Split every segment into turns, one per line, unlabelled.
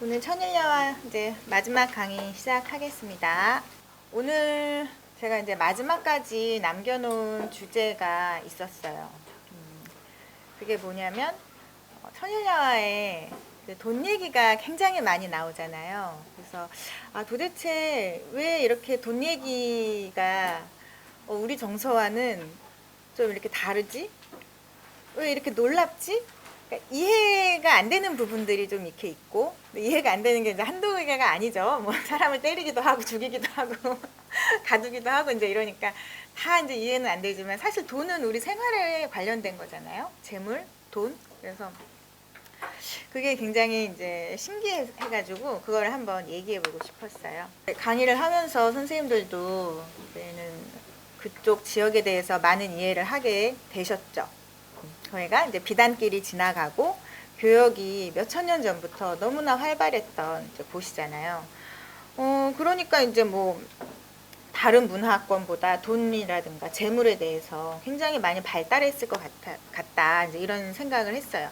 오늘 천일야와 이제 마지막 강의 시작하겠습니다. 오늘 제가 이제 마지막까지 남겨놓은 주제가 있었어요. 그게 뭐냐면 천일야와의 돈 얘기가 굉장히 많이 나오잖아요. 그래서 도대체 왜 이렇게 돈 얘기가 우리 정서와는 좀 이렇게 다르지? 왜 이렇게 놀랍지? 그러니까 이해가 안 되는 부분들이 좀 이렇게 있고, 이해가 안 되는 게 이제 한두 개가 아니죠. 뭐 사람을 때리기도 하고 죽이기도 하고 가두기도 하고 이제 이러니까 다 이제 이해는 안 되지만 사실 돈은 우리 생활에 관련된 거잖아요. 재물, 돈. 그래서 그게 굉장히 이제 신기해가지고 그걸 한번 얘기해보고 싶었어요. 강의를 하면서 선생님들도 이제는 그쪽 지역에 대해서 많은 이해를 하게 되셨죠. 저희가 이제 비단길이 지나가고 교역이 몇천 년 전부터 너무나 활발했던 이제 곳이잖아요. 그러니까 이제 뭐 다른 문화권보다 돈이라든가 재물에 대해서 굉장히 많이 발달했을 것 같다 이제 이런 생각을 했어요.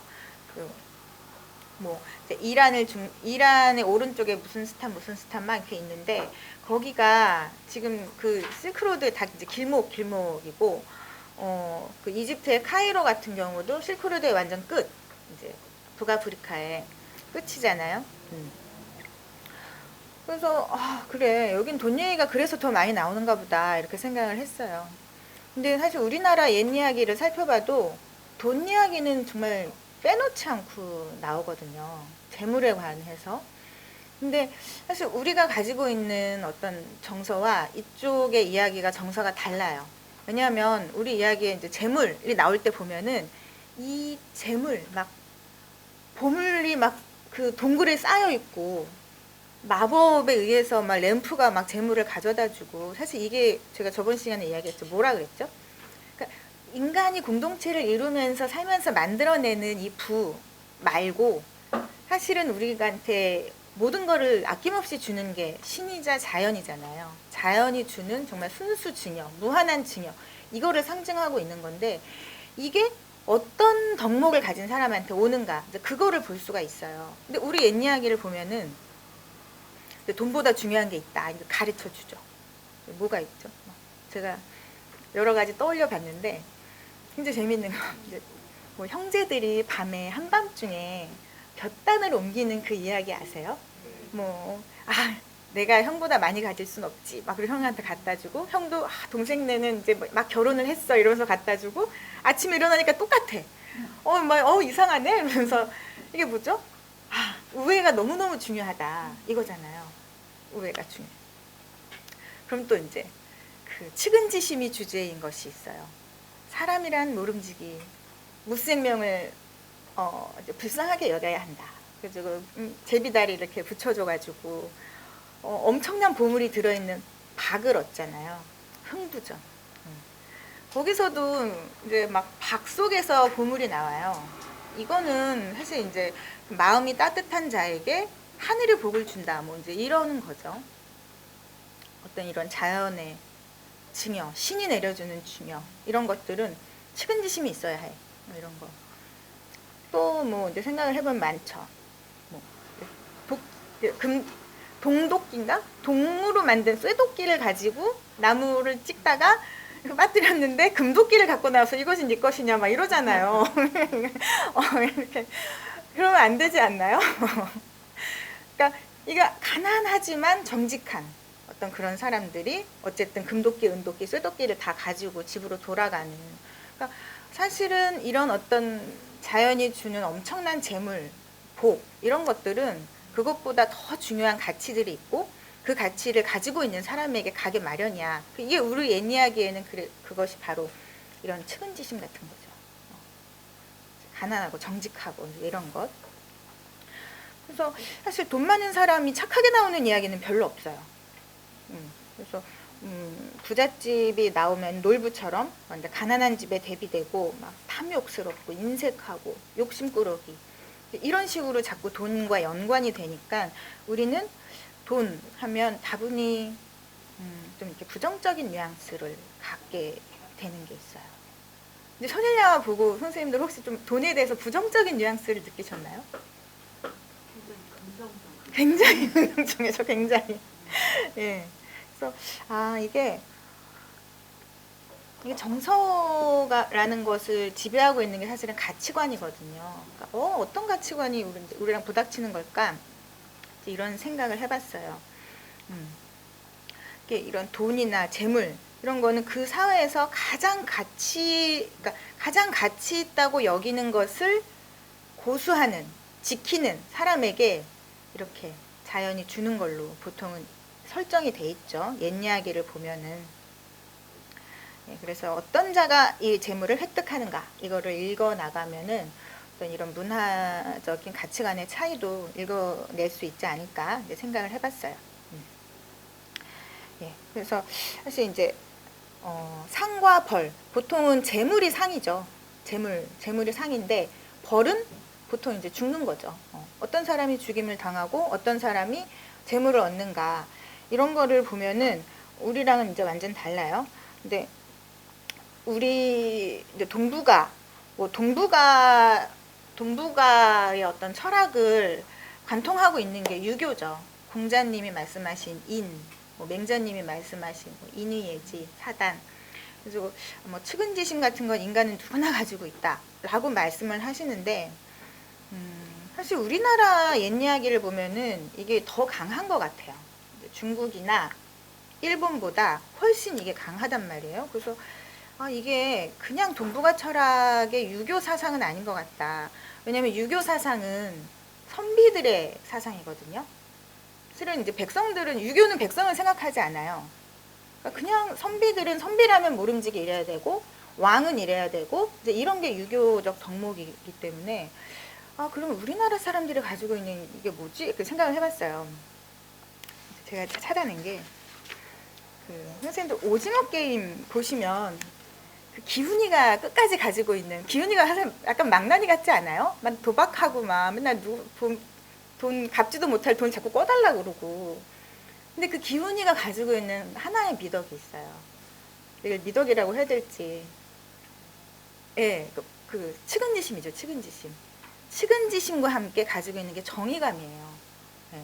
뭐 이란의 오른쪽에 무슨 스탄 막 이렇게 있는데 거기가 지금 그 실크로드 다 이제 길목이고 그 이집트의 카이로 같은 경우도 실크로드의 완전 끝 이제 북아프리카의 끝이잖아요. 그래서 그래 여긴 돈 얘기가 그래서 더 많이 나오는가 보다 이렇게 생각을 했어요. 근데 사실 우리나라 옛 이야기를 살펴봐도 돈 이야기는 정말 빼놓지 않고 나오거든요. 재물에 관해서. 근데 사실 우리가 가지고 있는 어떤 정서와 이쪽의 이야기가 정서가 달라요. 왜냐하면 우리 이야기에 이제 재물이 나올 때 보면은 이 재물 막 보물이 막 그 동굴에 쌓여 있고 마법에 의해서 막 램프가 막 재물을 가져다 주고 사실 이게 제가 저번 시간에 이야기했죠. 뭐라 그랬죠? 그러니까 인간이 공동체를 이루면서 살면서 만들어내는 이 부 말고 사실은 우리한테 모든 거를 아낌없이 주는 게 신이자 자연이잖아요. 자연이 주는 정말 순수 증여, 무한한 증여 이거를 상징하고 있는 건데 이게 어떤 덕목을 가진 사람한테 오는가 이제 그거를 볼 수가 있어요. 근데 우리 옛 이야기를 보면은 돈보다 중요한 게 있다 이거 가르쳐 주죠. 뭐가 있죠? 제가 여러 가지 떠올려 봤는데 굉장히 재밌는 거 이제 뭐 형제들이 밤에 한밤중에 볕단을 옮기는 그 이야기 아세요? 뭐 내가 형보다 많이 가질 순 없지 막 그리고 형한테 갖다 주고 형도 동생네는 이제 막 결혼을 했어 이러면서 갖다 주고 아침에 일어나니까 똑같아. 이상하네 이러면서 이게 뭐죠? 우애가 너무너무 중요하다 이거잖아요. 우애가 중요해. 그럼 또 이제 그 측은지심이 주제인 것이 있어요. 사람이란 모름지기 무생명을 불쌍하게 여겨야 한다. 그래서 제비다리 이렇게 붙여줘가지고 엄청난 보물이 들어있는 박을 얻잖아요. 흥부전. 거기서도 이제 막 박 속에서 보물이 나와요. 이거는 사실 이제 마음이 따뜻한 자에게 하늘의 복을 준다. 뭐 이제 이러는 거죠. 어떤 이런 자연의 증여, 신이 내려주는 증여 이런 것들은 측은지심이 있어야 해. 뭐 이런 거. 또 뭐 이제 생각을 해보면 많죠. 뭐 동독기인가? 동으로 만든 쇠도끼를 가지고 나무를 찍다가 빠뜨렸는데 금도끼를 갖고 나와서 이것이 네 것이냐 막 이러잖아요. 이렇게 그러면 안 되지 않나요? 그러니까 이거 가난하지만 정직한 어떤 그런 사람들이 어쨌든 금도끼, 은도끼, 쇠도끼를 다 가지고 집으로 돌아가는. 그러니까 사실은 이런 어떤 자연이 주는 엄청난 재물, 복 이런 것들은 그것보다 더 중요한 가치들이 있고 그 가치를 가지고 있는 사람에게 가게 마련이야. 이게 우리 옛 이야기에는 그것이 바로 이런 측은지심 같은 거죠. 가난하고 정직하고 이런 것. 그래서 사실 돈 많은 사람이 착하게 나오는 이야기는 별로 없어요. 그래서 부잣집이 나오면 놀부처럼 가난한 집에 대비되고 막 탐욕스럽고 인색하고 욕심꾸러기 이런 식으로 자꾸 돈과 연관이 되니까 우리는 돈 하면 다분히 좀 이렇게 부정적인 뉘앙스를 갖게 되는 게 있어요. 근데 선일야와 보고 선생님들 혹시 좀 돈에 대해서 부정적인 뉘앙스를 느끼셨나요? 굉장히 능동적이죠, 굉장히. 예. 그래서 이게 정서라는 것을 지배하고 있는 게 사실은 가치관이거든요. 그러니까 어떤 가치관이 우리랑 부닥치는 걸까? 이런 생각을 해봤어요. 이런 돈이나 재물 이런 거는 그 사회에서 그러니까 가장 가치 있다고 여기는 것을 고수하는, 지키는 사람에게 이렇게 자연이 주는 걸로 보통은 설정이 돼 있죠. 옛 이야기를 보면은. 그래서 어떤 자가 이 재물을 획득하는가 이거를 읽어 나가면은 어떤 이런 문화적인 가치관의 차이도 읽어낼 수 있지 않을까 생각을 해봤어요. 그래서 사실 이제 상과 벌, 보통은 재물이 상이죠. 재물이 상인데 벌은 보통 이제 죽는 거죠. 어떤 사람이 죽임을 당하고 어떤 사람이 재물을 얻는가 이런 거를 보면은 우리랑은 이제 완전 달라요. 근데 우리 이제 동북아의 어떤 철학을 관통하고 있는 게 유교죠. 공자님이 말씀하신 맹자님이 말씀하신 인의예지, 사단. 그래서 측은지심 같은 건 인간은 누구나 가지고 있다라고 말씀을 하시는데 사실 우리나라 옛 이야기를 보면은 이게 더 강한 것 같아요. 중국이나 일본보다 훨씬 이게 강하단 말이에요. 그래서 이게 그냥 동북아 철학의 유교 사상은 아닌 것 같다. 왜냐하면 유교 사상은 선비들의 사상이거든요. 실은 이제 유교는 백성을 생각하지 않아요. 그러니까 그냥 선비들은 선비라면 모름지기 이래야 되고 왕은 이래야 되고 이제 이런 게 유교적 덕목이기 때문에 그러면 우리나라 사람들이 가지고 있는 이게 뭐지? 이렇게 생각을 해봤어요. 제가 찾아낸 게 선생님들 오징어 게임 보시면 그 기훈이가 끝까지 가지고 있는 기훈이가 약간 망나니 같지 않아요? 막 도박하고 막 맨날 돈 갚지도 못할 돈 자꾸 꺼달라고 그러고. 근데 그 기훈이가 가지고 있는 하나의 미덕이 있어요. 이걸 미덕이라고 해야 될지. 예, 그 측은지심이죠, 측은지심. 측은지심과 함께 가지고 있는 게 정의감이에요. 예.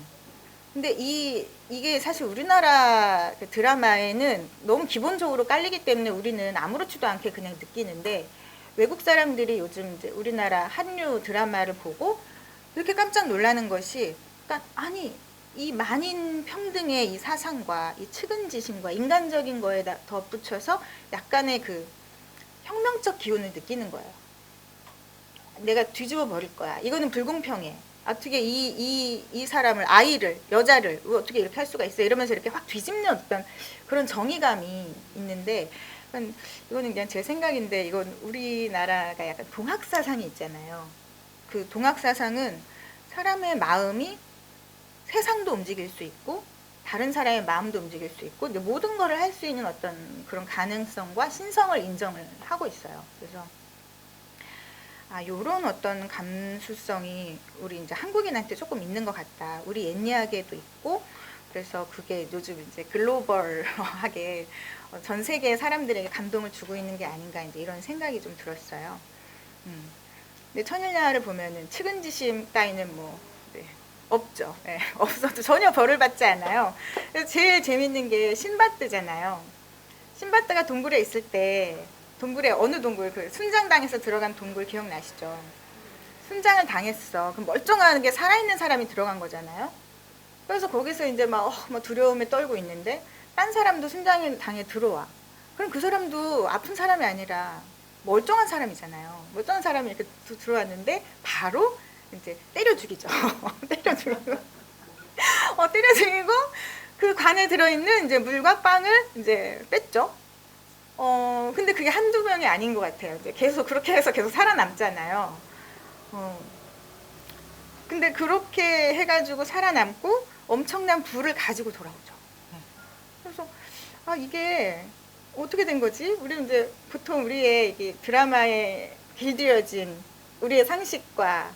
근데 이게 사실 우리나라 드라마에는 너무 기본적으로 깔리기 때문에 우리는 아무렇지도 않게 그냥 느끼는데 외국 사람들이 요즘 이제 우리나라 한류 드라마를 보고 이렇게 깜짝 놀라는 것이 그러니까 이 만인 평등의 이 사상과 이 측은지심과 인간적인 거에 덧붙여서 약간의 그 혁명적 기운을 느끼는 거예요. 내가 뒤집어 버릴 거야. 이거는 불공평해. 어떻게 이 사람을, 여자를 어떻게 이렇게 할 수가 있어? 이러면서 이렇게 확 뒤집는 어떤 그런 정의감이 있는데, 이거는 그냥 제 생각인데, 이건 우리나라가 약간 동학사상이 있잖아요. 그 동학사상은 사람의 마음이 세상도 움직일 수 있고, 다른 사람의 마음도 움직일 수 있고, 모든 거를 할 수 있는 어떤 그런 가능성과 신성을 인정을 하고 있어요. 그래서 요런 어떤 감수성이 우리 이제 한국인한테 조금 있는 것 같다. 우리 옛 이야기에도 있고, 그래서 그게 요즘 이제 글로벌하게 전 세계 사람들에게 감동을 주고 있는 게 아닌가 이제 이런 생각이 좀 들었어요. 근데 천일야를 보면은 측은지심 따위는 없죠. 네, 없어도 전혀 벌을 받지 않아요. 그래서 제일 재밌는 게 신밧드잖아요. 신밧드가 동굴에 있을 때 동굴에 어느 동굴 순장당해서 들어간 동굴 기억나시죠? 순장을 당했어. 그럼 멀쩡하게 살아있는 사람이 들어간 거잖아요. 그래서 거기서 이제 막 두려움에 떨고 있는데 딴 사람도 순장을 당해 들어와. 그럼 그 사람도 아픈 사람이 아니라 멀쩡한 사람이잖아요. 멀쩡한 사람이 이렇게 들어왔는데 바로 이제 때려 죽이죠. 때려 죽이고 때려 죽이고 그 관에 들어있는 이제 물과 빵을 이제 뺐죠. 근데 그게 한두 명이 아닌 것 같아요. 이제 계속 그렇게 해서 계속 살아남잖아요. 근데 그렇게 해가지고 살아남고 엄청난 부를 가지고 돌아오죠. 그래서 이게 어떻게 된 거지? 우리는 이제 보통 우리의 이게 드라마에 길들여진 우리의 상식과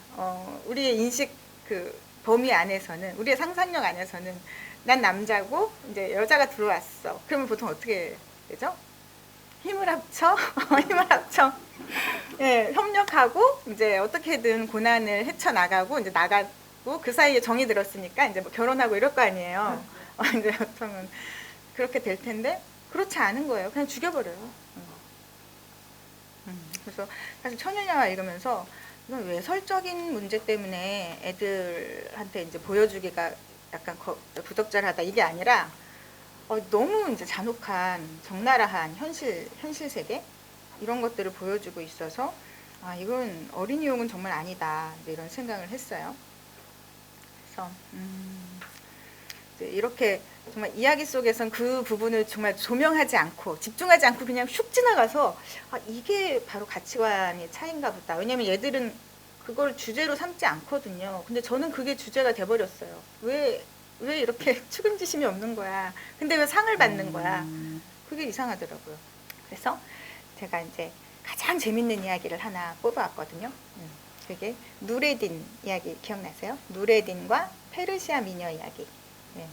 우리의 인식 그 범위 안에서는 우리의 상상력 안에서는 난 남자고 이제 여자가 들어왔어. 그러면 보통 어떻게 되죠? 힘을 합쳐, 예, 협력하고 이제 어떻게든 고난을 헤쳐나가고 이제 있고 그 사이에 정이 들었으니까 이제 뭐 결혼하고 이럴 거 아니에요. 이제 보통은 그렇게 될 텐데 그렇지 않은 거예요. 그냥 죽여버려요. 그래서 사실 천일영화 읽으면서 이건 외설적인 문제 때문에 애들한테 이제 보여주기가 약간 부적절하다 이게 아니라 너무 이제 잔혹한 적나라한 현실 세계 이런 것들을 보여주고 있어서 이건 어린이용은 정말 아니다 이런 생각을 했어요. 그래서 이렇게 정말 이야기 속에선 그 부분을 정말 조명하지 않고 집중하지 않고 그냥 슉 지나가서 이게 바로 가치관의 차이인가 보다. 왜냐면 얘들은 그걸 주제로 삼지 않거든요. 근데 저는 그게 주제가 돼버렸어요. 왜 이렇게 추금지심이 없는 거야. 근데 왜 상을 받는 거야. 그게 이상하더라고요. 그래서 제가 이제 가장 재밌는 이야기를 하나 뽑아왔거든요. 그게 누레딘 이야기 기억나세요? 누레딘과 페르시아 미녀 이야기. 네.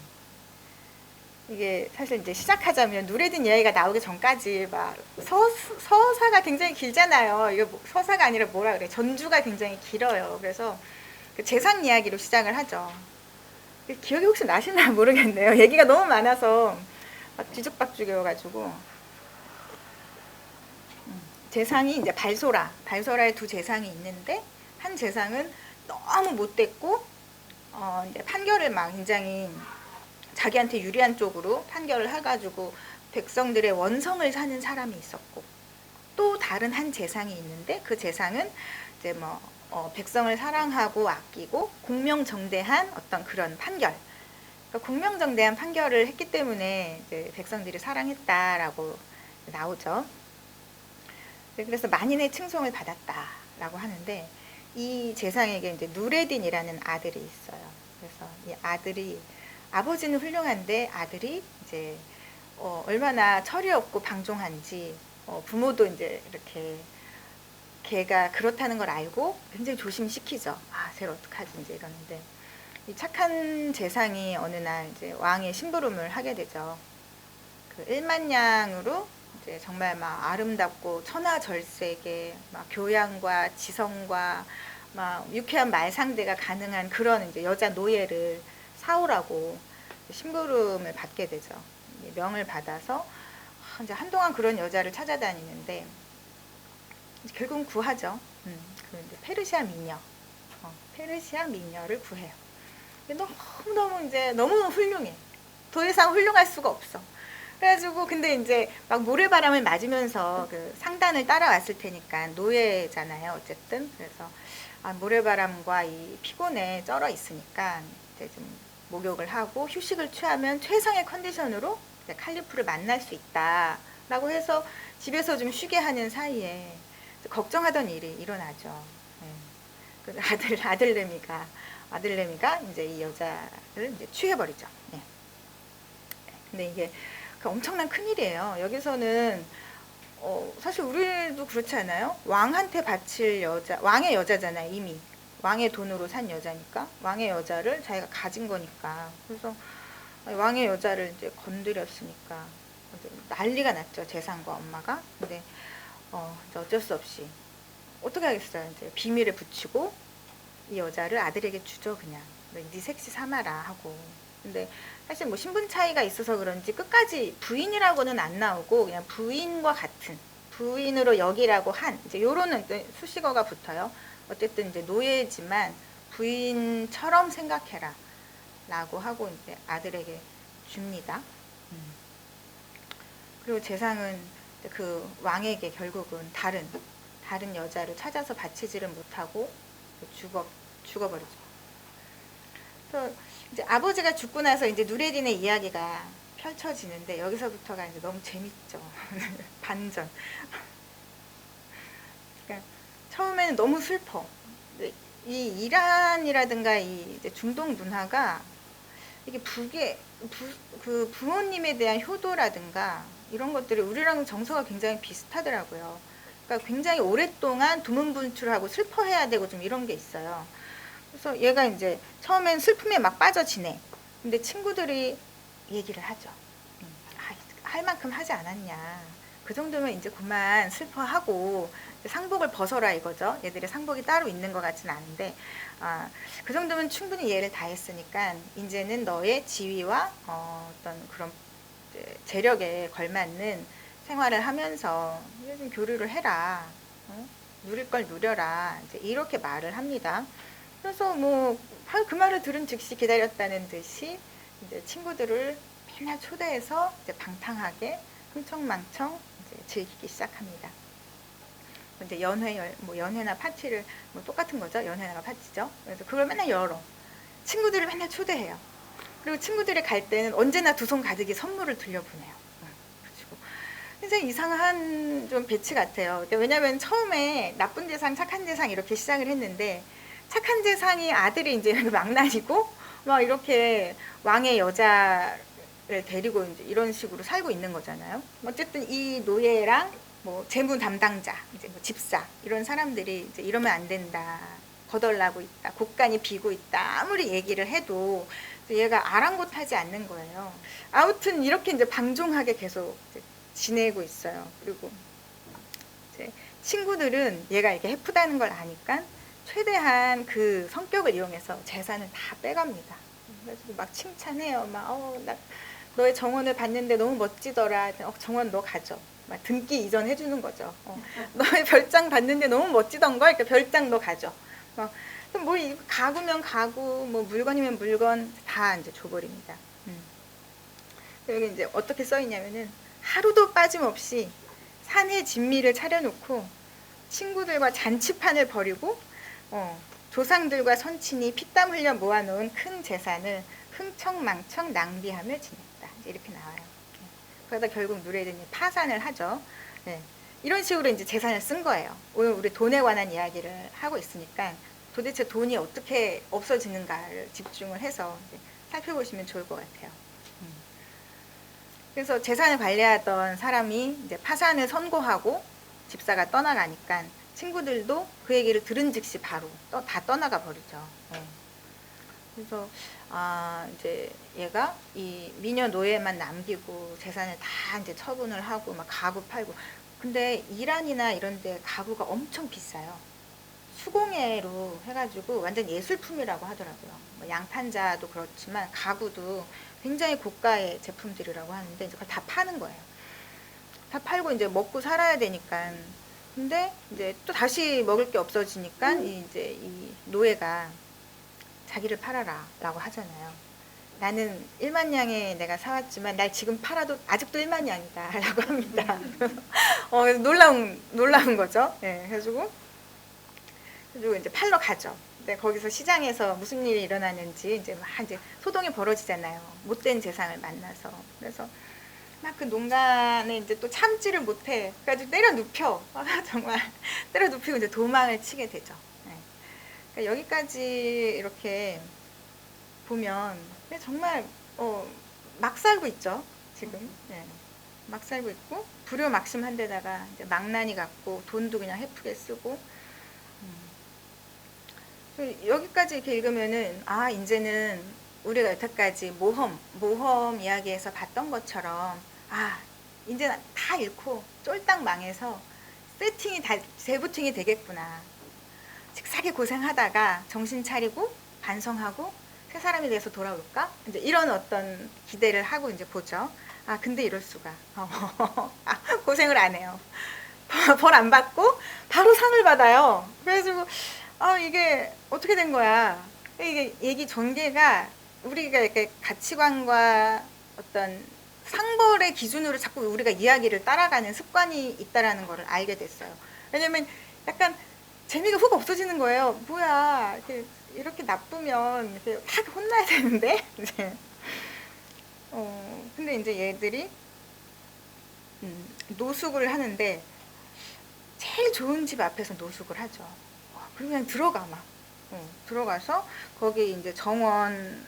이게 사실 이제 시작하자면 누레딘 이야기가 나오기 전까지 막 서사가 굉장히 길잖아요. 이거 서사가 아니라 뭐라 그래? 전주가 굉장히 길어요. 그래서 그 재상 이야기로 시작을 하죠. 기억이 혹시 나시나 모르겠네요. 얘기가 너무 많아서 막 뒤죽박죽이어가지고 재상이 이제 발소라의 두 재상이 있는데 한 재상은 너무 못됐고 이제 판결을 막 굉장히 자기한테 유리한 쪽으로 판결을 해가지고 백성들의 원성을 사는 사람이 있었고 또 다른 한 재상이 있는데 그 재상은 이제 뭐 백성을 사랑하고 아끼고 공명정대한 어떤 그런 판결 그러니까 공명정대한 판결을 했기 때문에 이제 백성들이 사랑했다라고 나오죠. 그래서 만인의 칭송을 받았다라고 하는데 이 재상에게 이제 누레딘이라는 아들이 있어요. 그래서 이 아들이 아버지는 훌륭한데 아들이 이제 얼마나 철이 없고 방종한지 부모도 이제 이렇게 걔가 그렇다는 걸 알고 굉장히 조심시키죠. 쟤를 어떡하지 이제 이러는데 이 착한 재상이 어느 날 이제 왕의 심부름을 하게 되죠. 그 1만 양으로 이제 정말 막 아름답고 천하절색의 막 교양과 지성과 막 유쾌한 말상대가 가능한 그런 이제 여자 노예를 사오라고 심부름을 받게 되죠. 명을 받아서 이제 한동안 그런 여자를 찾아다니는데 결국은 구하죠. 그 이제 페르시아 미녀, 페르시아 미녀를 구해요. 너무 이제 너무 훌륭해. 더 이상 훌륭할 수가 없어. 그래가지고 근데 이제 막 모래바람을 맞으면서 그 상단을 따라왔을 테니까 노예잖아요. 어쨌든 그래서 모래바람과 이 피곤에 쩔어 있으니까 이제 좀 목욕을 하고 휴식을 취하면 최상의 컨디션으로 이제 칼리프를 만날 수 있다라고 해서 집에서 좀 쉬게 하는 사이에 걱정하던 일이 일어나죠. 그 아들내미가 이제 이 여자를 이제 취해버리죠. 네. 근데 이게 엄청난 큰일이에요. 여기서는 사실 우리도 그렇지 않아요? 왕한테 바칠 왕의 여자잖아요. 이미 왕의 돈으로 산 여자니까 왕의 여자를 자기가 가진 거니까 그래서 왕의 여자를 이제 건드렸으니까 난리가 났죠. 재상과 엄마가. 근데 이제 어쩔 수 없이 어떻게 하겠어요. 이제 비밀에 붙이고 이 여자를 아들에게 주죠. 그냥 네 색시 삼아라 하고. 근데 사실 뭐 신분 차이가 있어서 그런지 끝까지 부인이라고는 안 나오고 그냥 부인과 같은 부인으로 여기라고 한 이제 요런 수식어가 붙어요. 어쨌든 이제 노예지만 부인처럼 생각해라 라고 하고 이제 아들에게 줍니다. 그리고 재상은 그 왕에게 결국은 다른 여자를 찾아서 바치지를 못하고 죽어버리죠. 그래서 이제 아버지가 죽고 나서 이제 누레딘의 이야기가 펼쳐지는데 여기서부터가 이제 너무 재밌죠. 반전. 그러니까 처음에는 너무 슬퍼. 이 이란이라든가 이 이제 중동 문화가 이게 그 부모님에 대한 효도라든가 이런 것들이 우리랑 정서가 굉장히 비슷하더라고요. 그러니까 굉장히 오랫동안 두문분출하고 슬퍼해야 되고 좀 이런 게 있어요. 그래서 얘가 이제 처음엔 슬픔에 막 빠져 지내. 근데 친구들이 얘기를 하죠. 할 만큼 하지 않았냐. 그 정도면 이제 그만 슬퍼하고 상복을 벗어라 이거죠. 얘들의 상복이 따로 있는 것 같지는 않은데 그 정도면 충분히 이해를 다 했으니까 이제는 너의 지위와 어떤 그런 재력에 걸맞는 생활을 하면서 좀 교류를 해라. 누릴 걸 누려라. 이제 이렇게 말을 합니다. 그래서 뭐 그 말을 들은 즉시 기다렸다는 듯이 이제 친구들을 맨날 초대해서 이제 방탕하게 흥청망청 이제 즐기기 시작합니다. 이제 연회나 파티를 뭐 똑같은 거죠. 연회나 파티죠. 그래서 그걸 맨날 열어. 친구들을 맨날 초대해요. 그리고 친구들이 갈 때는 언제나 두 손 가득히 선물을 들려보내요. 그리고 굉장히 이상한 좀 배치 같아요. 왜냐하면 처음에 나쁜 재상, 착한 재상 이렇게 시작을 했는데 착한 재상이 아들이 이제 망나니고 막 이렇게 왕의 여자를 데리고 이제 이런 식으로 살고 있는 거잖아요. 어쨌든 이 노예랑 뭐 재무 담당자, 이제 뭐 집사 이런 사람들이 이제 이러면 안 된다, 거덜나고 있다, 곡간이 비고 있다 아무리 얘기를 해도 얘가 아랑곳하지 않는 거예요. 아무튼 이렇게 이제 방종하게 계속 이제 지내고 있어요. 그리고 이제 친구들은 얘가 이렇게 해프다는 걸 아니까 최대한 그 성격을 이용해서 재산을 다 빼갑니다. 그래서 막 칭찬해요. 나 너의 정원을 봤는데 너무 멋지더라. 정원 너 가져. 막 등기 이전해 주는 거죠. 너의 별장 봤는데 너무 멋지던 걸 별장 너 가져. 뭐 가구면 가구, 뭐 물건이면 물건 다 이제 줘버립니다. 여기 이제 어떻게 써 있냐면은 하루도 빠짐없이 산에 진미를 차려놓고 친구들과 잔치판을 벌이고 조상들과 선친이 피땀 흘려 모아놓은 큰 재산을 흥청망청 낭비하며 지냈다. 이렇게 나와요. 그러다 결국 누레든이 파산을 하죠. 네. 이런 식으로 이제 재산을 쓴 거예요. 오늘 우리 돈에 관한 이야기를 하고 있으니까 도대체 돈이 어떻게 없어지는가를 집중을 해서 살펴보시면 좋을 것 같아요. 그래서 재산을 관리하던 사람이 이제 파산을 선고하고 집사가 떠나가니까 친구들도 그 얘기를 들은 즉시 바로 다 떠나가 버리죠. 그래서 이제 얘가 이 미녀 노예만 남기고 재산을 다 이제 처분을 하고 막 가구 팔고. 근데 이란이나 이런데 가구가 엄청 비싸요. 수공예로 해가지고 완전 예술품이라고 하더라고요. 뭐 양탄자도 그렇지만 가구도 굉장히 고가의 제품들이라고 하는데 이제 그걸 다 파는 거예요. 다 팔고 이제 먹고 살아야 되니까. 근데 이제 또 다시 먹을 게 없어지니까 이제 이 노예가 자기를 팔아라라고 하잖아요. 나는 1만 양에 내가 사왔지만 날 지금 팔아도 아직도 1만 양이다라고 합니다. 놀라운 거죠. 네, 그래가지고 이제 팔러 가죠. 근데 거기서 시장에서 무슨 일이 일어나는지 이제 소동이 벌어지잖아요. 못된 재상을 만나서. 그래서 막 그 농간에 이제 또 참지를 못해. 그래가지고 때려 눕혀. 정말 때려 눕히고 이제 도망을 치게 되죠. 네. 그러니까 여기까지 이렇게 보면 정말 막 살고 있죠. 지금. 네. 막 살고 있고 불효막심한 데다가 이제 망나니 같고 돈도 그냥 헤프게 쓰고. 여기까지 이렇게 읽으면은 이제는 우리가 여태까지 모험 이야기에서 봤던 것처럼 이제 다 잃고 쫄딱 망해서 세팅이 다 재부팅이 되겠구나. 직사게 고생하다가 정신 차리고 반성하고 새 사람이 돼서 돌아올까? 이제 이런 어떤 기대를 하고 이제 보죠. 근데 이럴 수가. 고생을 안 해요. 벌 안 받고 바로 상을 받아요. 그래가지고 이게 어떻게 된 거야? 이게 얘기 전개가 우리가 이렇게 가치관과 어떤 상벌의 기준으로 자꾸 우리가 이야기를 따라가는 습관이 있다라는 걸 알게 됐어요. 왜냐면 약간 재미가 훅 없어지는 거예요. 뭐야, 이렇게 나쁘면 이렇게 딱 혼나야 되는데. 이제. 근데 이제 얘들이 노숙을 하는데 제일 좋은 집 앞에서 노숙을 하죠. 그냥 들어가 막. 들어가서 거기 이제 정원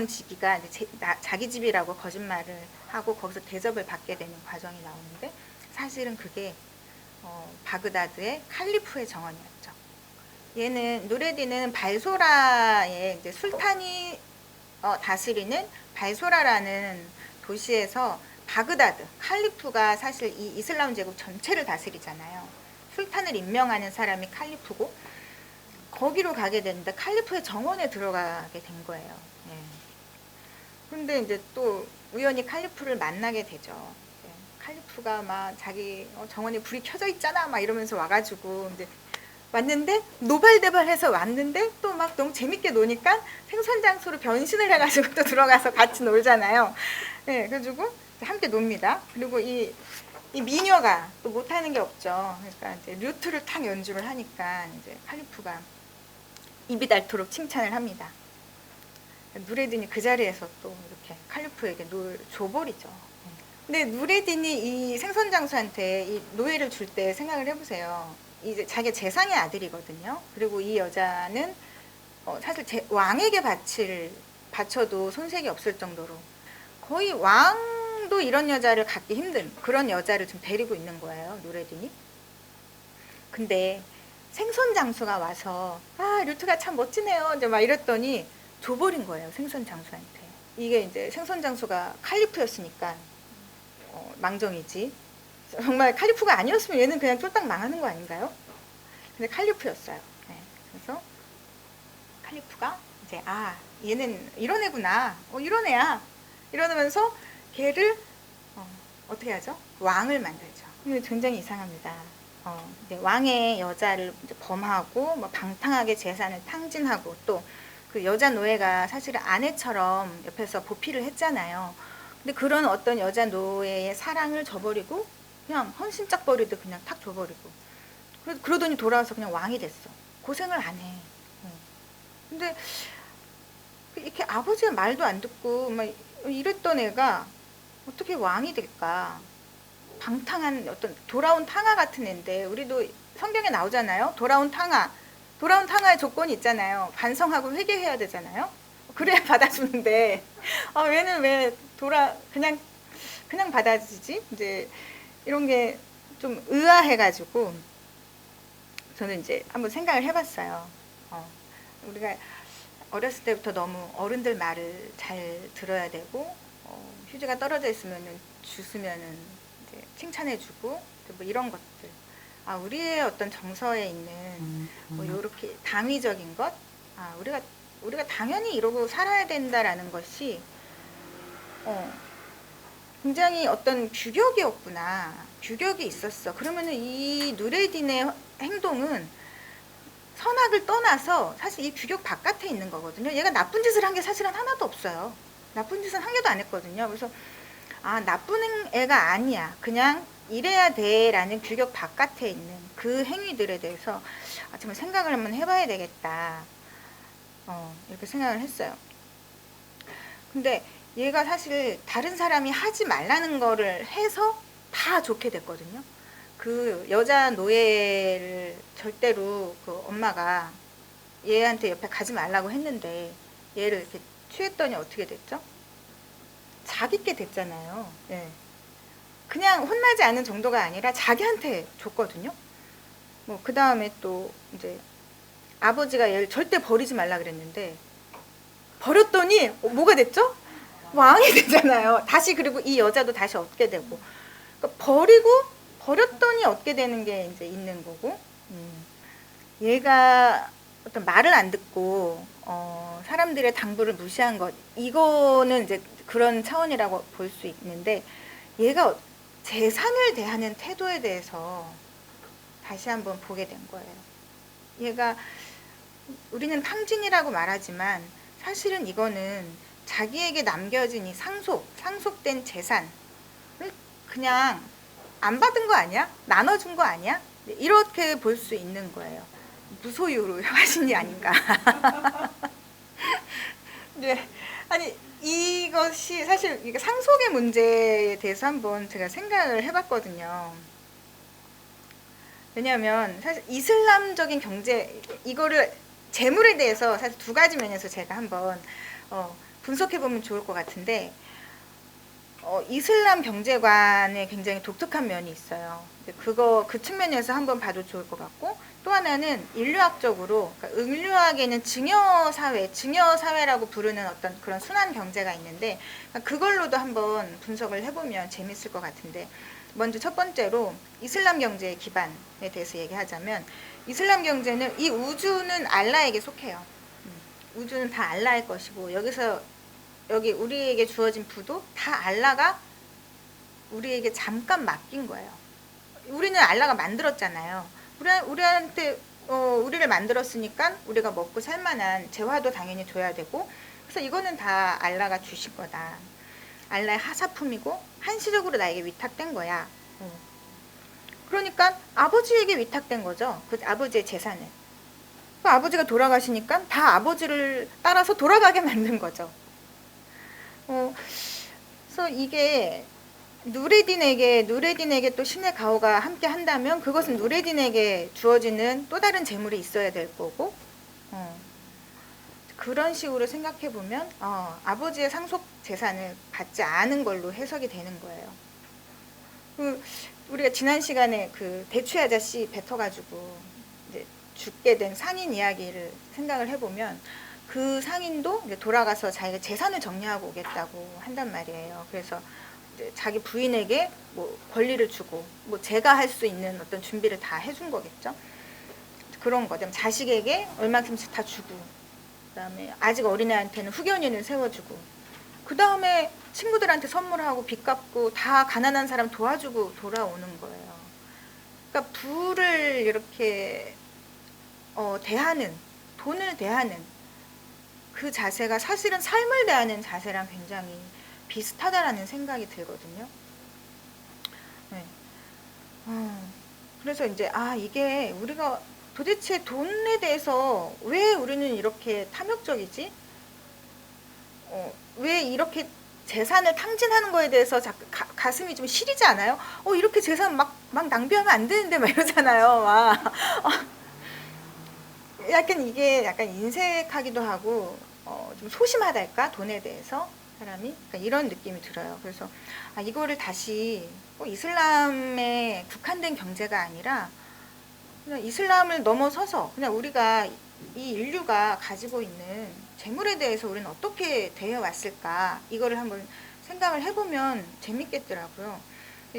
지기가 이제 자기 집이라고 거짓말을 하고 거기서 대접을 받게 되는 과정이 나오는데 사실은 그게 바그다드의 칼리프의 정원이었죠. 얘는 누레딘은 발소라의 이제 술탄이 다스리는 발소라라는 도시에서 바그다드, 칼리프가 사실 이 이슬람 제국 전체를 다스리잖아요. 술탄을 임명하는 사람이 칼리프고 거기로 가게 되는데 칼리프의 정원에 들어가게 된 거예요. 예. 그런데 이제 또 우연히 칼리프를 만나게 되죠. 예. 칼리프가 막 자기 정원에 불이 켜져 있잖아 막 이러면서 와가지고 이제 왔는데 노발대발해서 왔는데 또 막 너무 재밌게 노니까 생선 장소로 변신을 해가지고 또 들어가서 같이 놀잖아요. 예, 그래가지고 함께 놉니다. 그리고 이 미녀가 또 못하는 게 없죠. 그러니까 이제 류트를 탁 연주를 하니까 이제 칼리프가 입이 닳도록 칭찬을 합니다. 누레딘이 그 자리에서 또 이렇게 칼리프에게 노예를 줘버리죠. 근데 누레딘이 이 생선 장수한테 이 노예를 줄 때 생각을 해보세요. 이제 자기 재상의 아들이거든요. 그리고 이 여자는 사실 왕에게 바쳐도 손색이 없을 정도로 거의 왕도 이런 여자를 갖기 힘든 그런 여자를 좀 데리고 있는 거예요, 누레딘이. 근데 생선 장수가 와서 류트가 참 멋지네요 이제 막 이랬더니 줘버린 거예요, 생선 장수한테. 이게 이제 생선 장수가 칼리프였으니까 망정이지. 정말 칼리프가 아니었으면 얘는 그냥 쫄딱 망하는 거 아닌가요? 근데 칼리프였어요. 네. 그래서 칼리프가 이제 얘는 이런 애구나, 이런 애야 이러면서 걔를 어떻게 하죠? 왕을 만들죠. 근데 굉장히 이상합니다. 왕의 여자를 이제 범하고 뭐 방탕하게 재산을 탕진하고 또 그 여자 노예가 사실은 아내처럼 옆에서 보필을 했잖아요. 근데 그런 어떤 여자 노예의 사랑을 저버리고 그냥 헌신짝 버리듯 그냥 탁 줘버리고 그러더니 돌아와서 그냥 왕이 됐어. 고생을 안 해. 근데 이렇게 아버지의 말도 안 듣고 막 이랬던 애가 어떻게 왕이 될까? 방탕한 어떤 돌아온 탕아 같은 애인데 우리도 성경에 나오잖아요. 돌아온 탕아의 조건이 있잖아요. 반성하고 회개해야 되잖아요. 그래야 받아주는데 얘는 왜 그냥 받아주지? 이제 이런 게 좀 의아해가지고 저는 이제 한번 생각을 해봤어요. 우리가 어렸을 때부터 너무 어른들 말을 잘 들어야 되고 휴지가 떨어져 있으면은 주스면은 이제 칭찬해주고 뭐 이런 것들. 우리의 어떤 정서에 있는 뭐 이렇게 당위적인 것. 우리가 당연히 이러고 살아야 된다라는 것이 굉장히 어떤 규격이 있었어. 그러면은 이 누레딘의 행동은 선악을 떠나서 사실 이 규격 바깥에 있는 거거든요. 얘가 나쁜 짓을 한 게 사실은 하나도 없어요. 나쁜 짓은 한 개도 안 했거든요. 그래서 나쁜 애가 아니야. 그냥 이래야 돼라는 규격 바깥에 있는 그 행위들에 대해서 정말 생각을 한번 해봐야 되겠다. 이렇게 생각을 했어요. 근데 얘가 사실 다른 사람이 하지 말라는 거를 해서 다 좋게 됐거든요. 그 여자 노예를 절대로 그 엄마가 얘한테 옆에 가지 말라고 했는데 얘를 이렇게 취했더니 어떻게 됐죠? 자기께 됐잖아요. 네. 그냥 혼나지 않은 정도가 아니라 자기한테 줬거든요. 뭐 그 다음에 또 이제 아버지가 얘를 절대 버리지 말라 그랬는데 버렸더니 뭐가 됐죠? 왕이 되잖아요. 다시 그리고 이 여자도 다시 얻게 되고 그러니까 버렸더니 얻게 되는 게 이제 있는 거고 얘가 어떤 말을 안 듣고 사람들의 당부를 무시한 것 이거는 이제 그런 차원이라고 볼 수 있는데 얘가 재산을 대하는 태도에 대해서 다시 한번 보게 된 거예요. 얘가 우리는 탕진이라고 말하지만 사실은 이거는 자기에게 남겨진 이 상속된 재산을 그냥 안 받은 거 아니야? 나눠준 거 아니야? 이렇게 볼 수 있는 거예요. 무소유로 하신 게 아닌가. 네. 아니 이것이 사실 이게 상속의 문제에 대해서 한번 제가 생각을 해봤거든요. 왜냐하면 사실 이슬람적인 경제 이거를 재물에 대해서 사실 두 가지 면에서 제가 한번 분석해 보면 좋을 것 같은데 이슬람 경제관에 굉장히 독특한 면이 있어요. 그 측면에서 한번 봐도 좋을 것 같고, 또 하나는 인류학적으로, 그러니까 인류학에는 증여사회라고 부르는 어떤 그런 순환 경제가 있는데, 그러니까 그걸로도 한번 분석을 해보면 재밌을 것 같은데, 먼저 첫 번째로 이슬람 경제의 기반에 대해서 얘기하자면, 이슬람 경제는 이 우주는 알라에게 속해요. 우주는 다 알라의 것이고, 여기 우리에게 주어진 부도 다 알라가 우리에게 잠깐 맡긴 거예요. 우리는 알라가 만들었잖아요. 우리한테 우리를 만들었으니까 우리가 먹고 살만한 재화도 당연히 줘야 되고, 그래서 이거는 다 알라가 주신 거다. 알라의 하사품이고 한시적으로 나에게 위탁된 거야. 그러니까 아버지에게 위탁된 거죠. 그 아버지의 재산을. 그 아버지가 돌아가시니까 다 아버지를 따라서 돌아가게 만든 거죠. 그래서 이게 누레딘에게 또 신의 가호가 함께 한다면 그것은 누레딘에게 주어지는 또 다른 재물이 있어야 될 거고, 그런 식으로 생각해 보면 아버지의 상속 재산을 받지 않은 걸로 해석이 되는 거예요. 우리가 지난 시간에 그 대추 아저씨 뱉어가지고 이제 죽게 된 상인 이야기를 생각을 해보면, 그 상인도 이제 돌아가서 자기가 재산을 정리하고 오겠다고 한단 말이에요. 그래서 이제 자기 부인에게 뭐 권리를 주고 뭐 제가 할 수 있는 어떤 준비를 다 해준 거겠죠. 그런 거. 자식에게 얼마큼씩 다 주고, 그다음에 아직 어린애한테는 후견인을 세워주고, 그 다음에 친구들한테 선물하고 빚 갚고 다 가난한 사람 도와주고 돌아오는 거예요. 그러니까 부를 이렇게 돈을 대하는 그 자세가 사실은 삶을 대하는 자세랑 굉장히 비슷하다라는 생각이 들거든요. 네. 그래서 이제 이게 우리가 도대체 돈에 대해서 왜 우리는 이렇게 탐욕적이지? 왜 이렇게 재산을 탕진하는 거에 대해서 가슴이 좀 시리지 않아요? 이렇게 재산 막 낭비하면 안 되는데 막 이러잖아요. 막. 이게 약간 인색하기도 하고 좀 소심하달까, 돈에 대해서 사람이, 그러니까 이런 느낌이 들어요. 그래서 이거를 다시 이슬람에 국한된 경제가 아니라 그냥 이슬람을 넘어서서 그냥 우리가 이 인류가 가지고 있는 재물에 대해서 우리는 어떻게 대해왔을까, 이거를 한번 생각을 해보면 재밌겠더라고요.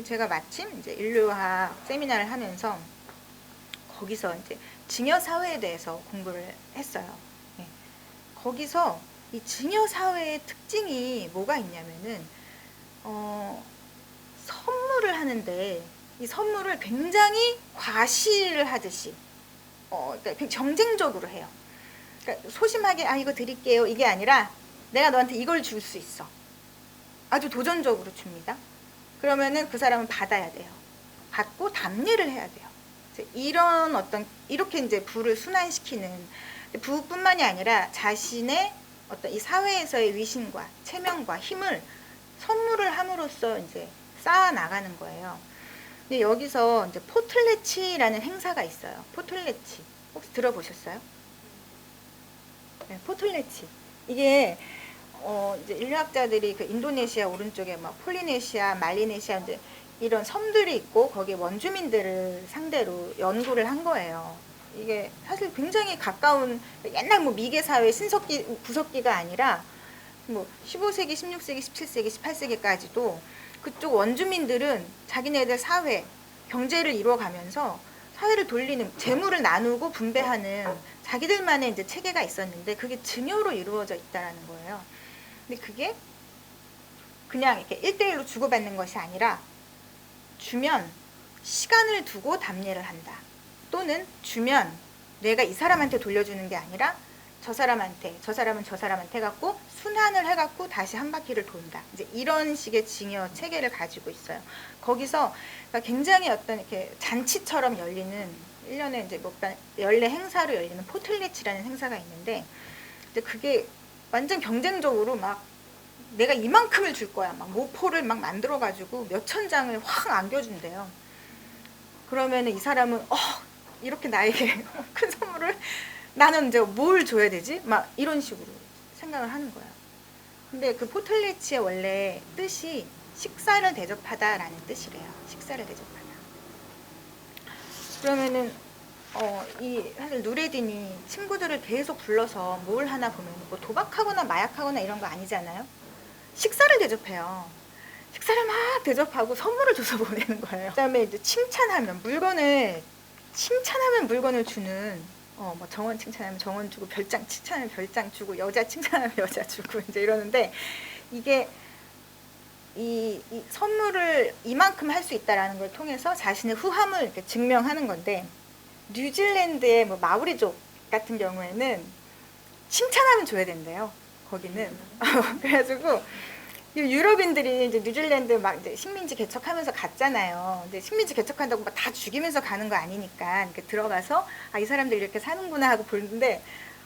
제가 마침 이제 인류학 세미나를 하면서 거기서 이제 증여 사회에 대해서 공부를 했어요. 네. 거기서 이 증여 사회의 특징이 뭐가 있냐면은 선물을 하는데 이 선물을 굉장히 과시를 하듯이 그러니까 경쟁적으로 해요. 그러니까 소심하게 이거 드릴게요 이게 아니라 내가 너한테 이걸 줄 수 있어. 아주 도전적으로 줍니다. 그러면은 그 사람은 받아야 돼요. 받고 답례를 해야 돼요. 이런 이렇게 이제 부를 순환시키는, 부뿐만이 아니라 자신의 어떤 이 사회에서의 위신과 체면과 힘을 선물을 함으로써 이제 쌓아 나가는 거예요. 근데 여기서 이제 포틀레치라는 행사가 있어요. 포틀레치 혹시 들어보셨어요? 네, 포틀레치. 이게 이제 인류학자들이 그 인도네시아 오른쪽에 막 폴리네시아, 말리네시아 이제 이런 섬들이 있고 거기에 원주민들을 상대로 연구를 한 거예요. 이게 사실 굉장히 가까운 옛날 뭐 미개 사회 신석기 구석기가 아니라 뭐 15세기, 16세기, 17세기, 18세기까지도 그쪽 원주민들은 자기네들 사회, 경제를 이루어가면서 사회를 돌리는, 재물을 나누고 분배하는 자기들만의 이제 체계가 있었는데 그게 증여로 이루어져 있다라는 거예요. 근데 그게 그냥 이렇게 1대1로 주고받는 것이 아니라 주면 시간을 두고 답례를 한다. 또는 주면 내가 이 사람한테 돌려주는 게 아니라 저 사람한테, 저 사람은 저 사람한테 갖고 순환을 해갖고 다시 한 바퀴를 돈다. 이제 이런 식의 증여 체계를 가지고 있어요. 거기서 굉장히 어떤 이렇게 잔치처럼 열리는 1년에 이제 연례 행사로 열리는 포틀레치라는 행사가 있는데, 이제 그게 완전 경쟁적으로 막 내가 이만큼을 줄 거야. 막 모포를 막 만들어가지고 몇천 장을 확 안겨준대요. 그러면은 이 사람은 이렇게 나에게 큰 선물을 나는 이제 뭘 줘야 되지? 막 이런 식으로 생각을 하는 거야. 근데 그 포틀레치의 원래 뜻이 식사를 대접하다라는 뜻이래요. 식사를 대접하다. 그러면은 이 사실 누레딘이 친구들을 계속 불러서 뭘 하나 보면 뭐 도박하거나 마약하거나 이런 거 아니잖아요. 식사를 대접해요. 식사를 막 대접하고 선물을 줘서 보내는 거예요. 그다음에 이제 칭찬하면 물건을 주는 뭐 정원 칭찬하면 정원 주고 별장 칭찬하면 별장 주고 여자 칭찬하면 여자 주고 이제 이러는데 이게 이 선물을 이만큼 할 수 있다라는 걸 통해서 자신의 후함을 이렇게 증명하는 건데 뉴질랜드의 뭐 마오리족 같은 경우에는 칭찬하면 줘야 된대요. 거기는 그래가지고 유럽인들이 이제 뉴질랜드 막 이제 식민지 개척하면서 갔잖아요. 근데 식민지 개척한다고 막 다 죽이면서 가는 거 아니니까 이렇게 들어가서 이 사람들이 이렇게 사는구나 하고 보는데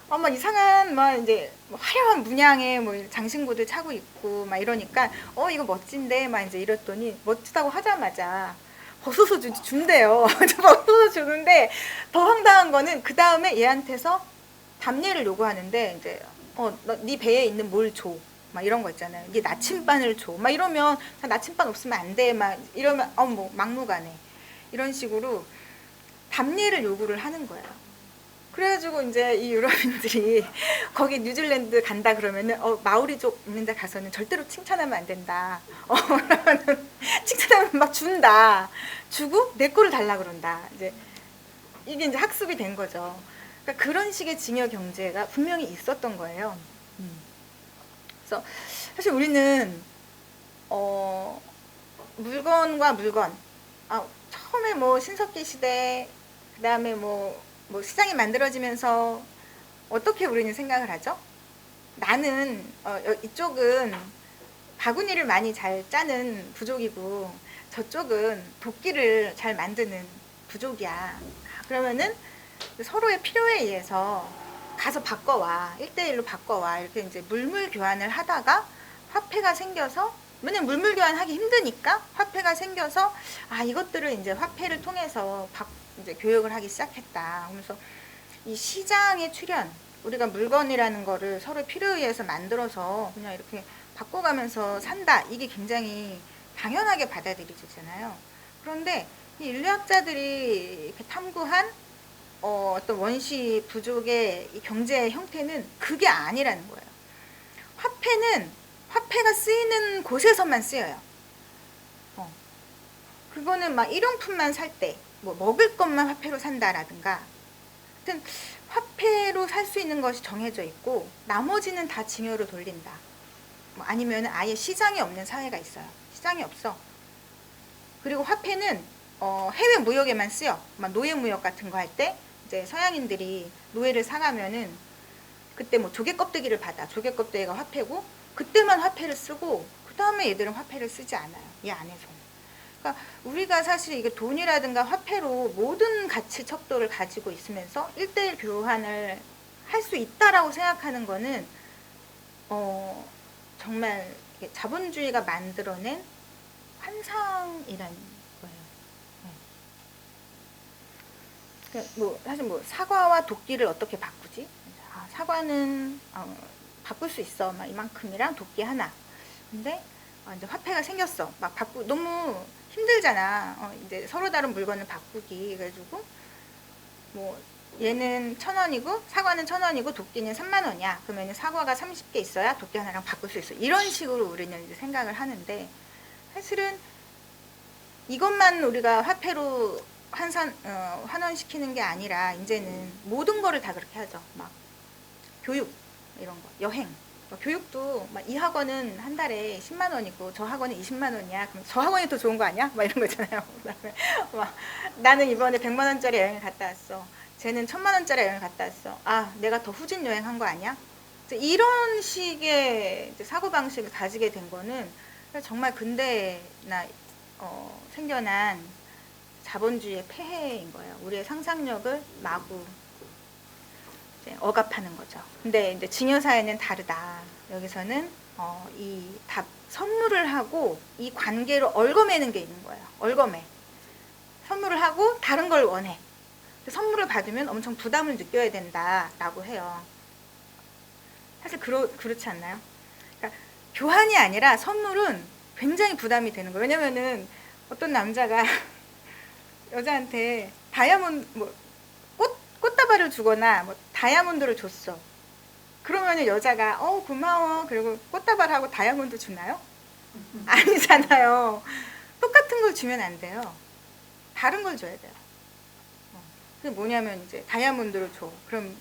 막 이상한 막 이제 화려한 문양의 뭐 장신구들 차고 있고 막 이러니까 이거 멋진데 막 이제 이랬더니 멋지다고 하자마자 버섯을 준대요. 버섯을 주는데 더 황당한 거는 그 다음에 얘한테서 답례를 요구하는데 이제 네 배에 있는 뭘 줘. 막 이런 거 있잖아요. 네 나침반을 줘. 막 이러면 나침반 없으면 안 돼. 막 이러면 뭐 막무가내 이런 식으로 답례를 요구를 하는 거예요. 그래가지고 이제 이 유럽인들이 거기 뉴질랜드 간다 그러면은 마오리족 있는 데 가서는 절대로 칭찬하면 안 된다. 그러면은 칭찬하면 막 준다. 주고 내 거를 달라 그런다. 이제 이게 이제 학습이 된 거죠. 그러니까 그런 식의 증여 경제가 분명히 있었던 거예요. 그래서 사실 우리는 물건과 물건 처음에 뭐 신석기 시대 그다음에 뭐 시장이 만들어지면서 어떻게 우리는 생각을 하죠? 나는 이쪽은 바구니를 많이 잘 짜는 부족이고 저쪽은 도끼를 잘 만드는 부족이야. 그러면은 서로의 필요에 의해서 가서 바꿔와. 1대1로 바꿔와. 이렇게 이제 물물 교환을 하다가 화폐가 생겨서 왜냐면 물물 교환하기 힘드니까 화폐가 생겨서 이것들을 이제 화폐를 통해서 이제 교역을 하기 시작했다. 그러면서 이 시장의 출현, 우리가 물건이라는 거를 서로 필요에 의해서 만들어서 그냥 이렇게 바꿔가면서 산다. 이게 굉장히 당연하게 받아들여지잖아요. 그런데 이 인류학자들이 이렇게 탐구한 어떤 원시 부족의 이 경제 형태는 그게 아니라는 거예요. 화폐가 쓰이는 곳에서만 쓰여요. 그거는 막 일용품만 살 때, 뭐 먹을 것만 화폐로 산다라든가, 하여튼 화폐로 살 수 있는 것이 정해져 있고 나머지는 다 증여로 돌린다. 뭐 아니면 아예 시장이 없는 사회가 있어요. 시장이 없어. 그리고 화폐는 해외 무역에만 쓰여. 막 노예 무역 같은 거 할 때 이제 서양인들이 노예를 사가면은 그때 뭐 조개 껍데기를 받아. 조개 껍데기가 화폐고 그때만 화폐를 쓰고 그 다음에 얘들은 화폐를 쓰지 않아요. 이 안에서는. 그러니까 우리가 사실 이게 돈이라든가 화폐로 모든 가치 척도를 가지고 있으면서 1대1 교환을 할 수 있다라고 생각하는 거는 정말 자본주의가 만들어낸 환상이라는 거예요. 그러니까 뭐 사실 뭐 사과와 도끼를 어떻게 바꾸지? 사과는 바꿀 수 있어. 막 이만큼이랑 도끼 하나. 근데 이제 화폐가 생겼어. 막 너무 힘들잖아. 이제 서로 다른 물건을 바꾸기. 그래가지고 뭐 얘는 1,000원이고 사과는 1,000원이고 도끼는 30,000원이야. 그러면 사과가 30개 있어야 도끼 하나랑 바꿀 수 있어. 이런 식으로 우리는 이제 생각을 하는데 사실은 이것만 우리가 화폐로 환원시키는 게 아니라 이제는 모든 거를 다 그렇게 하죠. 막 교육 이런 거, 여행. 교육도 막 이 학원은 한 달에 10만 원이고 저 학원은 20만 원이야. 그럼 저 학원이 더 좋은 거 아니야? 막 이런 거 있잖아요. 그다음에 막 나는 이번에 100만 원짜리 여행을 갔다 왔어. 쟤는 1,000만 원짜리 여행을 갔다 왔어. 내가 더 후진 여행한 거 아니야? 이런 식의 사고 방식을 가지게 된 거는 정말 근대나 생겨난 자본주의의 폐해인 거예요. 우리의 상상력을 마구 억압하는 거죠. 근데 이제 증여사회는 다르다. 여기서는 선물을 하고 이 관계를 얽어매는 게 있는 거예요. 얽어매. 선물을 하고 다른 걸 원해. 선물을 받으면 엄청 부담을 느껴야 된다라고 해요. 사실 그렇지 않나요? 그러니까 교환이 아니라 선물은 굉장히 부담이 되는 거예요. 왜냐면은 어떤 남자가 여자한테 다이아몬드 뭐 꽃다발을 주거나 뭐 다이아몬드를 줬어. 그러면은 여자가 고마워 그리고 꽃다발하고 다이아몬드 주나요? 아니잖아요. 똑같은 걸 주면 안 돼요. 다른 걸 줘야 돼요. 그게 뭐냐면 이제 다이아몬드를 줘. 그럼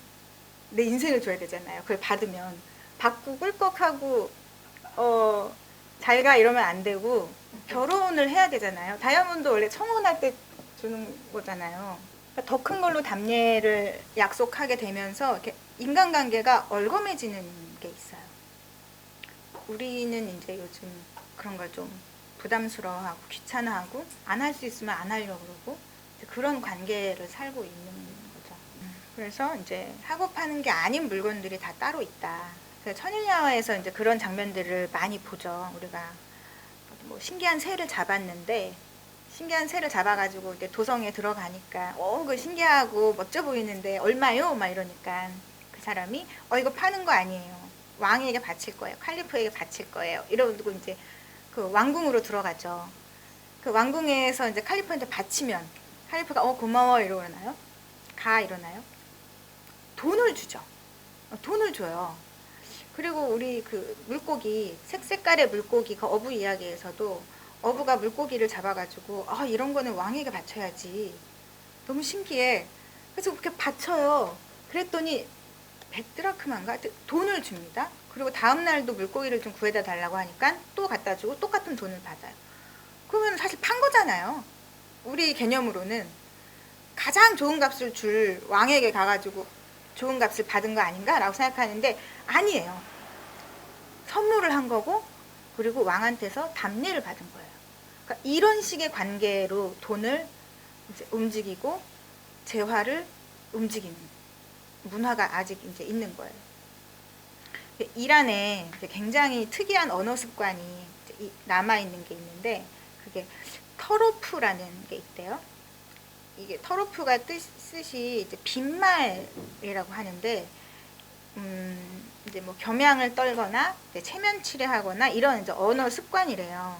내 인생을 줘야 되잖아요. 그걸 받으면 받고 꿀꺽하고 잘가 이러면 안 되고 결혼을 해야 되잖아요. 다이아몬드 원래 청혼할 때 주는 거잖아요. 그러니까 더 큰 걸로 담례를 약속하게 되면서 이렇게 인간관계가 얼검해지는 게 있어요. 우리는 이제 요즘 그런 걸 좀 부담스러워하고 귀찮아하고 안 할 수 있으면 안 하려고 그러고 그런 관계를 살고 있는 거죠. 그래서 이제 사고 파는 게 아닌 물건들이 다 따로 있다. 천일야화에서 이제 그런 장면들을 많이 보죠. 우리가 뭐 신기한 새를 잡았는데 신기한 새를 잡아가지고 이제 도성에 들어가니까 그 신기하고 멋져 보이는데 얼마요? 막 이러니까 그 사람이 이거 파는 거 아니에요. 왕에게 바칠 거예요. 칼리프에게 바칠 거예요. 이러고 이제 그 왕궁으로 들어가죠. 그 왕궁에서 이제 칼리프한테 바치면 칼리프가 고마워 이러나요? 가 이러나요? 돈을 주죠. 돈을 줘요. 그리고 우리 그 물고기 색색깔의 물고기 그 어부 이야기에서도 어부가 물고기를 잡아가지고 이런 거는 왕에게 바쳐야지. 너무 신기해. 그래서 그렇게 바쳐요. 그랬더니 100드라크만가 돈을 줍니다. 그리고 다음 날도 물고기를 좀 구해다 달라고 하니까 또 갖다 주고 똑같은 돈을 받아요. 그러면 사실 판 거잖아요. 우리 개념으로는 가장 좋은 값을 줄 왕에게 가가지고 좋은 값을 받은 거 아닌가라고 생각하는데 아니에요. 선물을 한 거고 그리고 왕한테서 답례를 받은 거예요. 그러니까 이런 식의 관계로 돈을 이제 움직이고 재화를 움직이는 문화가 아직 이제 있는 거예요. 이란에 굉장히 특이한 언어 습관이 남아 있는 게 있는데 그게 터로프라는 게 있대요. 이게 터로프가 뜻이 이제 빈말이라고 하는데 이제 뭐 겸양을 떨거나 체면치레 하거나 이런 이제 언어 습관이래요.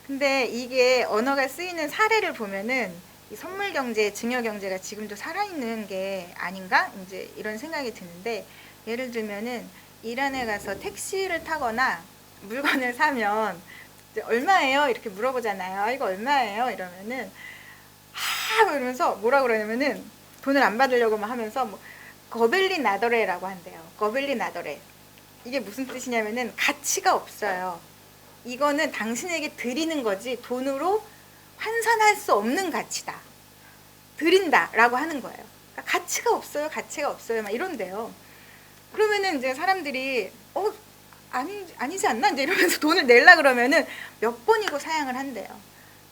근데 이게 언어가 쓰이는 사례를 보면은 이 선물 경제, 증여 경제가 지금도 살아있는 게 아닌가? 이제 이런 생각이 드는데 예를 들면은 이란에 가서 택시를 타거나 물건을 사면 얼마예요? 이렇게 물어보잖아요. 이거 얼마예요? 이러면은 이러면서 뭐라 그러냐면은 돈을 안 받으려고 막 하면서 뭐 거벨리 나더레라고 한대요. 거벨리 나더레. 이게 무슨 뜻이냐면은 가치가 없어요. 이거는 당신에게 드리는 거지 돈으로 환산할 수 없는 가치다. 드린다라고 하는 거예요. 그러니까 가치가 없어요. 가치가 없어요. 막 이런데요. 그러면은 이제 사람들이 아니지 않나? 이제 이러면서 돈을 내려 그러면은 몇 번이고 사양을 한대요.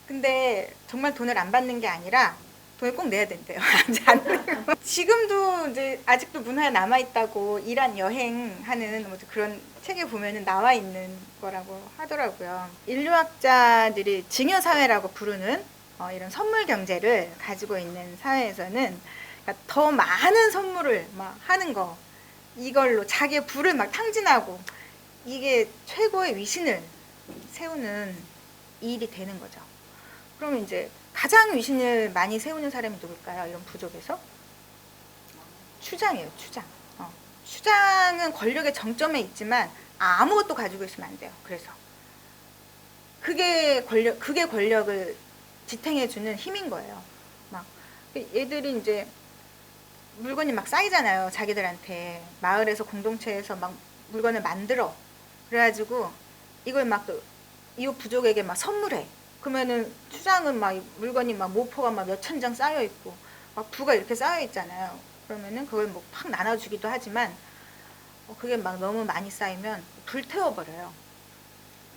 근데 정말 돈을 안 받는 게 아니라 돈을 꼭 내야 된대요. 지금도 이제 아직도 문화에 남아 있다고 이란 여행하는 뭐 그런 책에 보면은 나와 있는 거라고 하더라고요. 인류학자들이 증여 사회라고 부르는 이런 선물 경제를 가지고 있는 사회에서는 그러니까 더 많은 선물을 막 하는 거 이걸로 자기의 부를 막 탕진하고 이게 최고의 위신을 세우는 일이 되는 거죠. 그러면 이제 가장 위신을 많이 세우는 사람이 누굴까요? 이런 부족에서? 추장이에요, 추장. 추장은 권력의 정점에 있지만 아무것도 가지고 있으면 안 돼요. 그래서 그게 권력을 지탱해주는 힘인 거예요. 막 얘들이 이제 물건이 막 쌓이잖아요. 자기들한테 마을에서 공동체에서 막 물건을 만들어. 그래가지고 이걸 막 또 이웃 부족에게 막 선물해. 그러면은 추장은 막 물건이 막 모포가 막 몇천 장 쌓여 있고 막 부가 이렇게 쌓여 있잖아요. 그러면은 그걸 뭐 팍 나눠주기도 하지만 그게 막 너무 많이 쌓이면 불태워버려요.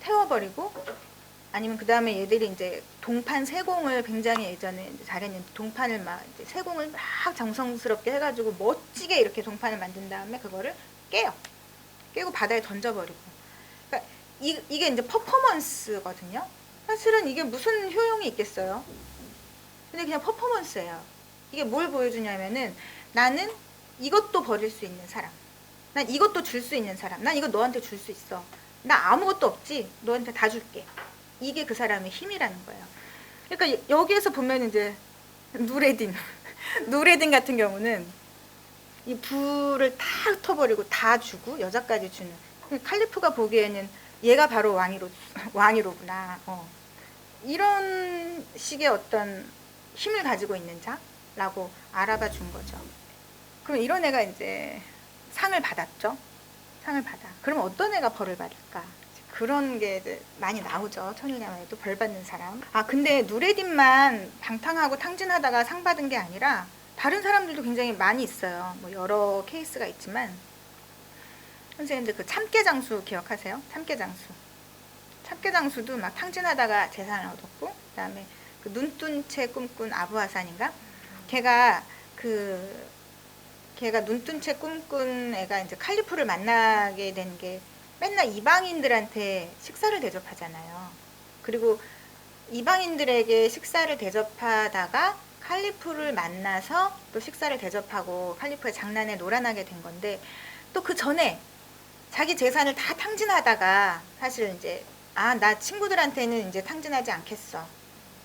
태워버리고 아니면 그 다음에 얘들이 이제 동판 세공을 굉장히 예전에 잘했는데 동판을 막 이제 세공을 막 정성스럽게 해가지고 멋지게 이렇게 동판을 만든 다음에 그거를 깨요. 깨고 바다에 던져버리고. 그러니까 이게 이제 퍼포먼스거든요. 사실은 이게 무슨 효용이 있겠어요? 근데 그냥 퍼포먼스예요. 이게 뭘 보여주냐면은 나는 이것도 버릴 수 있는 사람. 난 이것도 줄 수 있는 사람. 난 이거 너한테 줄 수 있어. 나 아무것도 없지. 너한테 다 줄게. 이게 그 사람의 힘이라는 거예요. 그러니까 여기에서 보면 이제 누레딘 누레딘 같은 경우는 이 부를 다 흩어버리고 다 주고 여자까지 주는, 칼리프가 보기에는 얘가 바로 왕이로구나. 이런 식의 어떤 힘을 가지고 있는 자라고 알아봐 준 거죠. 그럼 이런 애가 이제 상을 받았죠. 상을 받아. 그럼 어떤 애가 벌을 받을까? 그런 게 이제 많이 나오죠. 천일야만에도 벌 받는 사람. 근데 누레딘만 방탕하고 탕진하다가 상 받은 게 아니라 다른 사람들도 굉장히 많이 있어요. 뭐 여러 케이스가 있지만, 선생님들 그 참깨장수 기억하세요? 참깨장수. 참깨장수도 막 탕진하다가 재산을 얻었고, 그다음에 그 눈뜬 채 꿈꾼 아부하산인가? 걔가 눈뜬 채 꿈꾼 애가 이제 칼리프를 만나게 된 게 맨날 이방인들한테 식사를 대접하잖아요. 그리고 이방인들에게 식사를 대접하다가 칼리프를 만나서 또 식사를 대접하고 칼리프의 장난에 놀아나게 된 건데, 또 그 전에 자기 재산을 다 탕진하다가 사실 이제 나 친구들한테는 이제 탕진하지 않겠어.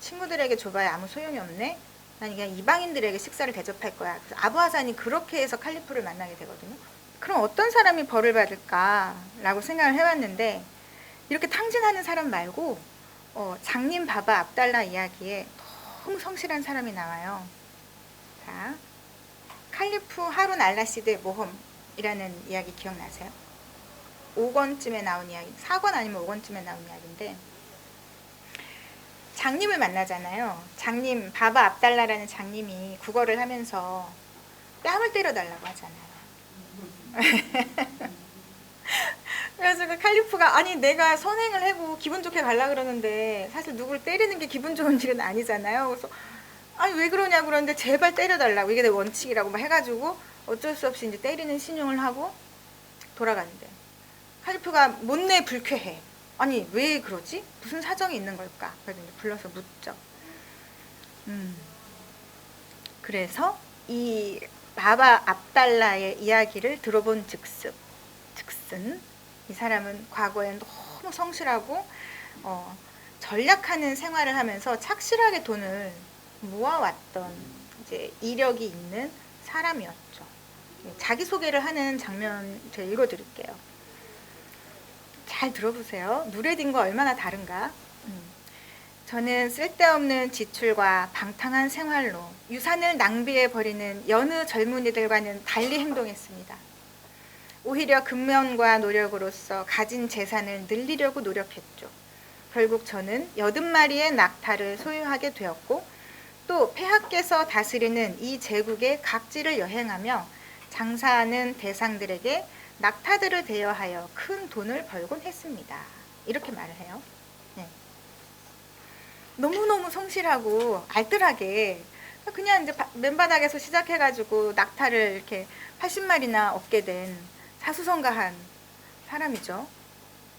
친구들에게 줘봐야 아무 소용이 없네. 난 그냥 이방인들에게 식사를 대접할 거야. 그래서 아부하산이 그렇게 해서 칼리프를 만나게 되거든요. 그럼 어떤 사람이 벌을 받을까라고 생각을 해봤는데, 이렇게 탕진하는 사람 말고 장님 바바 압달라 이야기에 너무 성실한 사람이 나와요. 자, 칼리프 하룬 알라시드의 모험이라는 이야기 기억나세요? 5권쯤에 나온 이야기, 4권 아니면 5권쯤에 나온 이야기인데, 장님을 만나잖아요. 장님, 바바 압달라라는 장님이 국어를 하면서 뺨을 때려달라고 하잖아요. 그래서 그 칼리프가 아니 내가 선행을 하고 기분 좋게 가려 그러는데 사실 누구를 때리는 게 기분 좋은 일은 아니잖아요. 그래서 아니 왜 그러냐고 그러는데 제발 때려달라고, 이게 내 원칙이라고 막 해가지고 어쩔 수 없이 이제 때리는 신용을 하고 돌아가는데, 칼리프가 못내 불쾌해. 아니 왜 그러지? 무슨 사정이 있는 걸까? 그래서 이제 불러서 묻죠. 그래서 이 바바 압달라의 이야기를 들어본 즉슨 이 사람은 과거에 너무 성실하고 전략하는 생활을 하면서 착실하게 돈을 모아왔던 이제 이력이 있는 사람이었죠. 자기소개를 하는 장면 제가 읽어드릴게요. 잘 들어보세요. 누레딘과 얼마나 다른가. 저는 쓸데없는 지출과 방탕한 생활로 유산을 낭비해버리는 여느 젊은이들과는 달리 행동했습니다. 오히려 근면과 노력으로서 가진 재산을 늘리려고 노력했죠. 결국 저는 80마리의 낙타를 소유하게 되었고, 또 폐하께서 다스리는 이 제국의 각지를 여행하며 장사하는 대상들에게 낙타들을 대여하여 큰 돈을 벌곤 했습니다. 이렇게 말을 해요. 네. 너무너무 성실하고 알뜰하게 그냥 이제 맨바닥에서 시작해가지고 낙타를 이렇게 80마리나 얻게 된 사수성가한 사람이죠.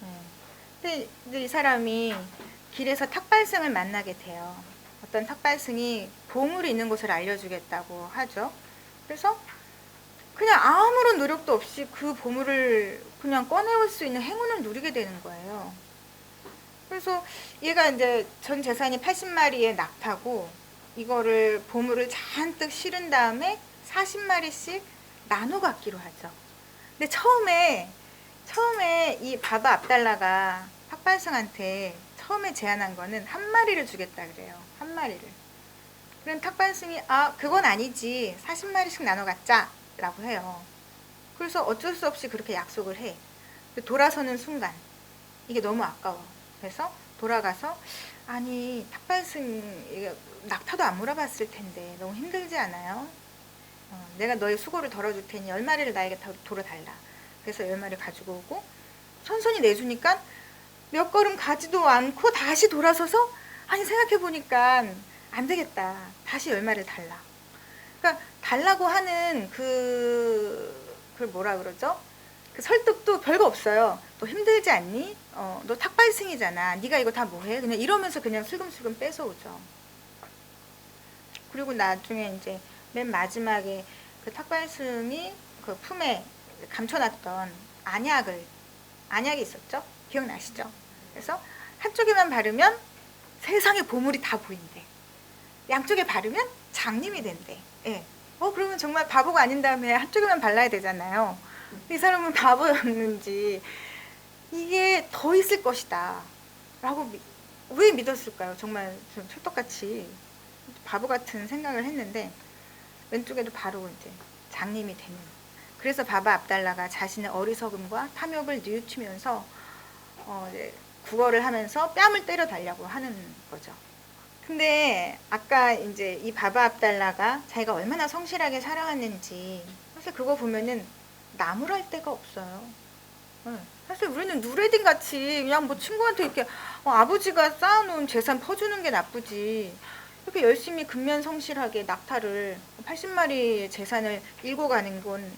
네. 근데 이제 이 사람이 길에서 탁발승을 만나게 돼요. 어떤 탁발승이 보물이 있는 곳을 알려주겠다고 하죠. 그래서 그냥 아무런 노력도 없이 그 보물을 그냥 꺼내올 수 있는 행운을 누리게 되는 거예요. 그래서 얘가 이제 전 재산이 80마리의 낙타고, 이거를 보물을 잔뜩 실은 다음에 40마리씩 나눠 갖기로 하죠. 근데 처음에 이 바바 압달라가 탁발승한테 처음에 제안한 거는 한 마리를 주겠다 그래요. 한 마리를. 그럼 탁발승이 그건 아니지, 40마리씩 나눠 갖자 라고 해요. 그래서 어쩔 수 없이 그렇게 약속을 해. 돌아서는 순간 이게 너무 아까워. 그래서 돌아가서 아니 탁발승 낙타도 안 물어봤을 텐데 너무 힘들지 않아요? 내가 너의 수고를 덜어줄 테니 10마리를 나에게 도로 달라. 그래서 10마리 가지고 오고 천천히 내주니까 몇 걸음 가지도 않고 다시 돌아서서 아니 생각해보니까 안 되겠다. 다시 10마리를 달라. 그러니까 달라고 하는 그걸 뭐라 그러죠? 그 설득도 별거 없어요. 너 힘들지 않니? 너 탁발승이잖아. 네가 이거 다 뭐해? 그냥 이러면서 그냥 슬금슬금 뺏어오죠. 그리고 나중에 이제 맨 마지막에 그 탁발승이 그 품에 감춰놨던 안약이 있었죠? 기억나시죠? 그래서 한쪽에만 바르면 세상의 보물이 다 보인대. 양쪽에 바르면 장님이 된대. 예. 그러면 정말 바보가 아닌 다음에 한쪽에만 발라야 되잖아요. 이 사람은 바보였는지 이게 더 있을 것이다 라고 왜 믿었을까요? 정말 좀 찰떡같이 바보 같은 생각을 했는데 왼쪽에도 바로 이제 장님이 되는. 그래서 바바 압달라가 자신의 어리석음과 탐욕을 뉘우치면서 이제 구걸을 하면서 뺨을 때려 달라고 하는 거죠. 근데 아까 이제 이 바바 압달라가 자기가 얼마나 성실하게 살아왔는지 사실 그거 보면은 나무랄 데가 없어요. 사실 우리는 누레딘 같이 그냥 뭐 친구한테 이렇게 아버지가 쌓아놓은 재산 퍼주는 게 나쁘지, 이렇게 열심히 근면성실하게 낙타를 80마리의 재산을 일궈 가는 건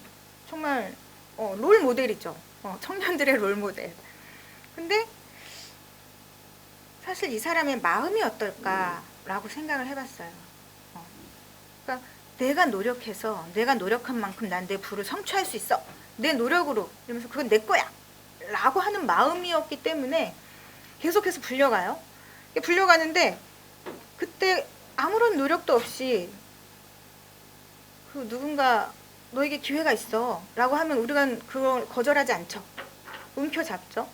정말 롤 모델이죠. 청년들의 롤 모델. 근데 사실 이 사람의 마음이 어떨까라고 생각을 해봤어요. 그러니까 내가 노력해서 내가 노력한 만큼 난 내 부를 성취할 수 있어. 내 노력으로. 이러면서 그건 내 거야. 라고 하는 마음이었기 때문에 계속해서 불려가요. 불려가는데 그때 아무런 노력도 없이 그 누군가 너에게 기회가 있어 라고 하면 우리가 그걸 거절하지 않죠. 움표 잡죠.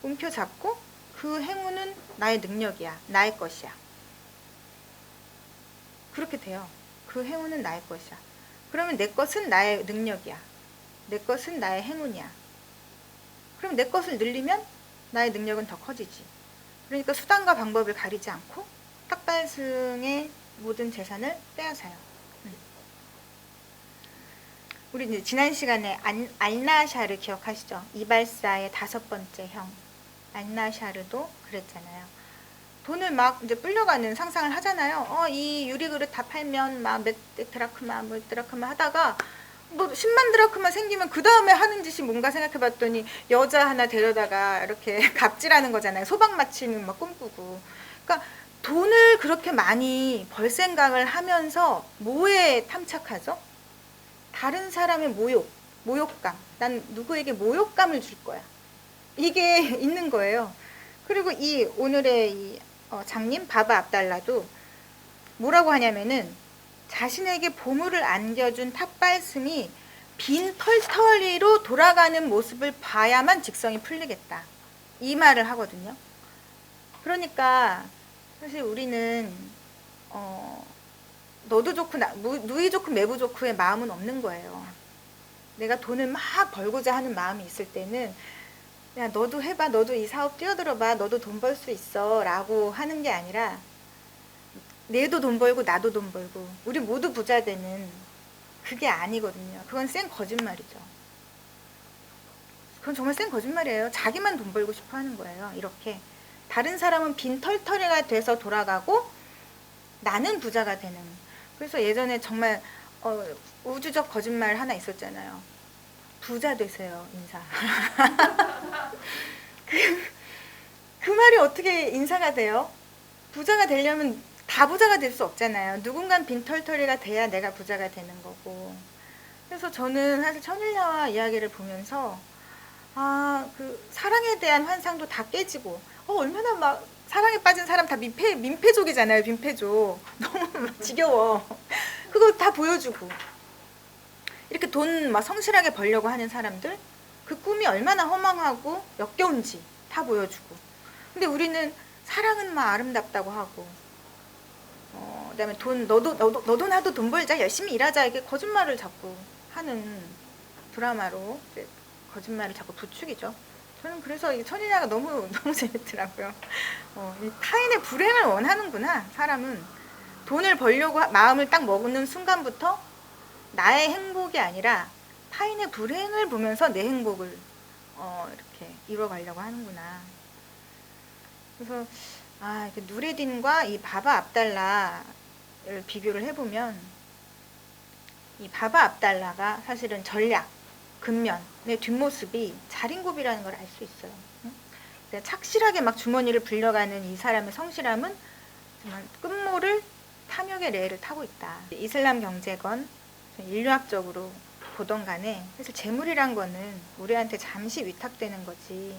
움표 잡고 그 행운은 나의 능력이야. 나의 것이야. 그렇게 돼요. 그 행운은 나의 것이야. 그러면 내 것은 나의 능력이야. 내 것은 나의 행운이야. 그럼 내 것을 늘리면 나의 능력은 더 커지지. 그러니까 수단과 방법을 가리지 않고 탁발승의 모든 재산을 빼앗아요. 우리 이제 지난 시간에 알나샤르 기억하시죠? 이발사의 5번째 형 알나샤르도 그랬잖아요. 돈을 막 이제 불려가는 상상을 하잖아요. 이 유리그릇 다 팔면 막 몇 드라크마 몇 드라크마 하다가 뭐 10만 드라크마 생기면 그 다음에 하는 짓이 뭔가 생각해봤더니 여자 하나 데려다가 이렇게 갑질하는 거잖아요. 소방 마치는 막 꿈꾸고. 그러니까 돈을 그렇게 많이 벌 생각을 하면서 뭐에 탐착하죠? 다른 사람의 모욕감. 난 누구에게 모욕감을 줄 거야. 이게 있는 거예요. 그리고 이 오늘의 이 장님 바바 압달라도 뭐라고 하냐면은 자신에게 보물을 안겨준 탑발슴이 빈 털터리로 돌아가는 모습을 봐야만 직성이 풀리겠다. 이 말을 하거든요. 그러니까 사실 우리는 너도 좋고 누이 좋고 매부 좋고의 마음은 없는 거예요. 내가 돈을 막 벌고자 하는 마음이 있을 때는 야 너도 해봐, 너도 이 사업 뛰어들어봐, 너도 돈 벌 수 있어 라고 하는 게 아니라 내도 돈 벌고 나도 돈 벌고 우리 모두 부자 되는, 그게 아니거든요. 그건 센 거짓말이죠. 그건 정말 센 거짓말이에요. 자기만 돈 벌고 싶어 하는 거예요. 이렇게 다른 사람은 빈 털터리가 돼서 돌아가고 나는 부자가 되는. 그래서 예전에 정말 우주적 거짓말 하나 있었잖아요. 부자 되세요, 인사. 그 말이 어떻게 인사가 돼요? 부자가 되려면 다 부자가 될 수 없잖아요. 누군간 빈털터리가 돼야 내가 부자가 되는 거고. 그래서 저는 사실 천일야와 이야기를 보면서 그 사랑에 대한 환상도 다 깨지고 얼마나 막 사랑에 빠진 사람 다 민폐족이잖아요. 민폐족. 너무 지겨워. 그거 다 보여주고 이렇게 돈 막 성실하게 벌려고 하는 사람들 그 꿈이 얼마나 허망하고 역겨운지 다 보여주고. 근데 우리는 사랑은 막 아름답다고 하고 그다음에 너도 나도 돈 벌자, 열심히 일하자, 이게 거짓말을 자꾸 하는 드라마로 이제 거짓말을 자꾸 부추기죠. 저는 그래서 이 천인야가 너무 재밌더라고요. 이 타인의 불행을 원하는구나. 사람은 돈을 벌려고 마음을 딱 먹는 순간부터 나의 행복이 아니라 타인의 불행을 보면서 내 행복을 이렇게 이뤄가려고 하는구나. 그래서 이렇게 누레딘과 이 바바 압달라를 비교를 해보면 이 바바 압달라가 사실은 전략, 근면의 뒷모습이 자린고비라는 걸 알 수 있어요. 착실하게 막 주머니를 불려가는 이 사람의 성실함은 정말 끝모를 탐욕의 레일을 타고 있다. 이슬람 경제건 인류학적으로 보던 간에 사실 재물이란 거는 우리한테 잠시 위탁되는 거지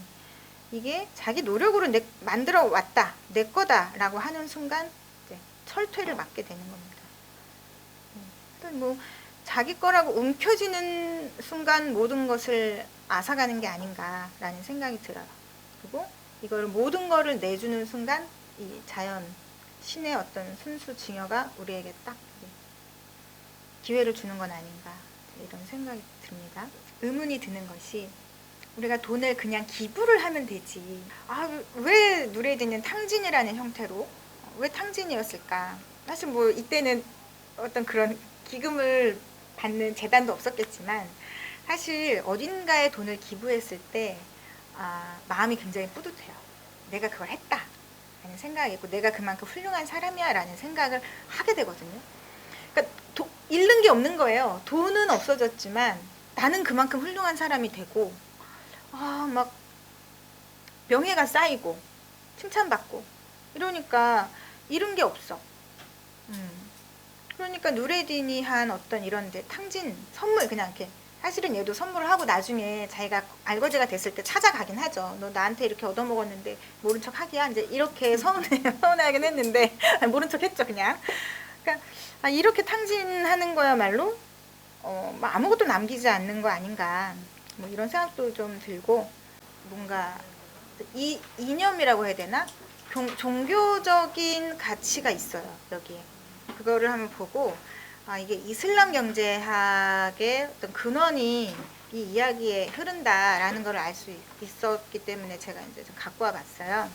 이게 자기 노력으로 만들어 왔다, 내 거다라고 하는 순간 이제 철퇴를 맞게 되는 겁니다. 그러니까 뭐 자기 거라고 움켜쥐는 순간 모든 것을 앗아가는 게 아닌가라는 생각이 들어요. 그리고 이거를 모든 거를 내주는 순간 이 자연, 신의 어떤 순수 징여가 우리에게 딱 기회를 주는 건 아닌가, 이런 생각이 듭니다. 의문이 드는 것이, 우리가 돈을 그냥 기부를 하면 되지, 왜 누레디는 탕진이라는 형태로, 왜 탕진이었을까? 사실 뭐 이때는 어떤 그런 기금을 받는 재단도 없었겠지만, 사실 어딘가에 돈을 기부했을 때 마음이 굉장히 뿌듯해요. 내가 그걸 했다 라는 생각이 있고, 내가 그만큼 훌륭한 사람이야 라는 생각을 하게 되거든요. 그러니까 잃는 게 없는 거예요. 돈은 없어졌지만 나는 그만큼 훌륭한 사람이 되고, 막 명예가 쌓이고 칭찬받고 이러니까 잃은 게 없어. 그러니까 누레딘이 한 어떤 이런 탕진 선물, 그냥 이렇게, 사실은 얘도 선물을 하고 나중에 자기가 알거지가 됐을 때 찾아가긴 하죠. 너 나한테 이렇게 얻어먹었는데 모른 척 하기야, 이제 이렇게 서운하긴 했는데 모른 척 했죠 그냥. 그러니까 이렇게 탕진하는 거야말로 아무것도 남기지 않는 거 아닌가, 뭐 이런 생각도 좀 들고, 뭔가 이 이념이라고 해야 되나, 종교적인 가치가 있어요 여기에. 그거를 한번 보고, 이게 이슬람 경제학의 어떤 근원이 이 이야기에 흐른다라는 걸 알 수 있었기 때문에 제가 이제 좀 갖고 와봤어요.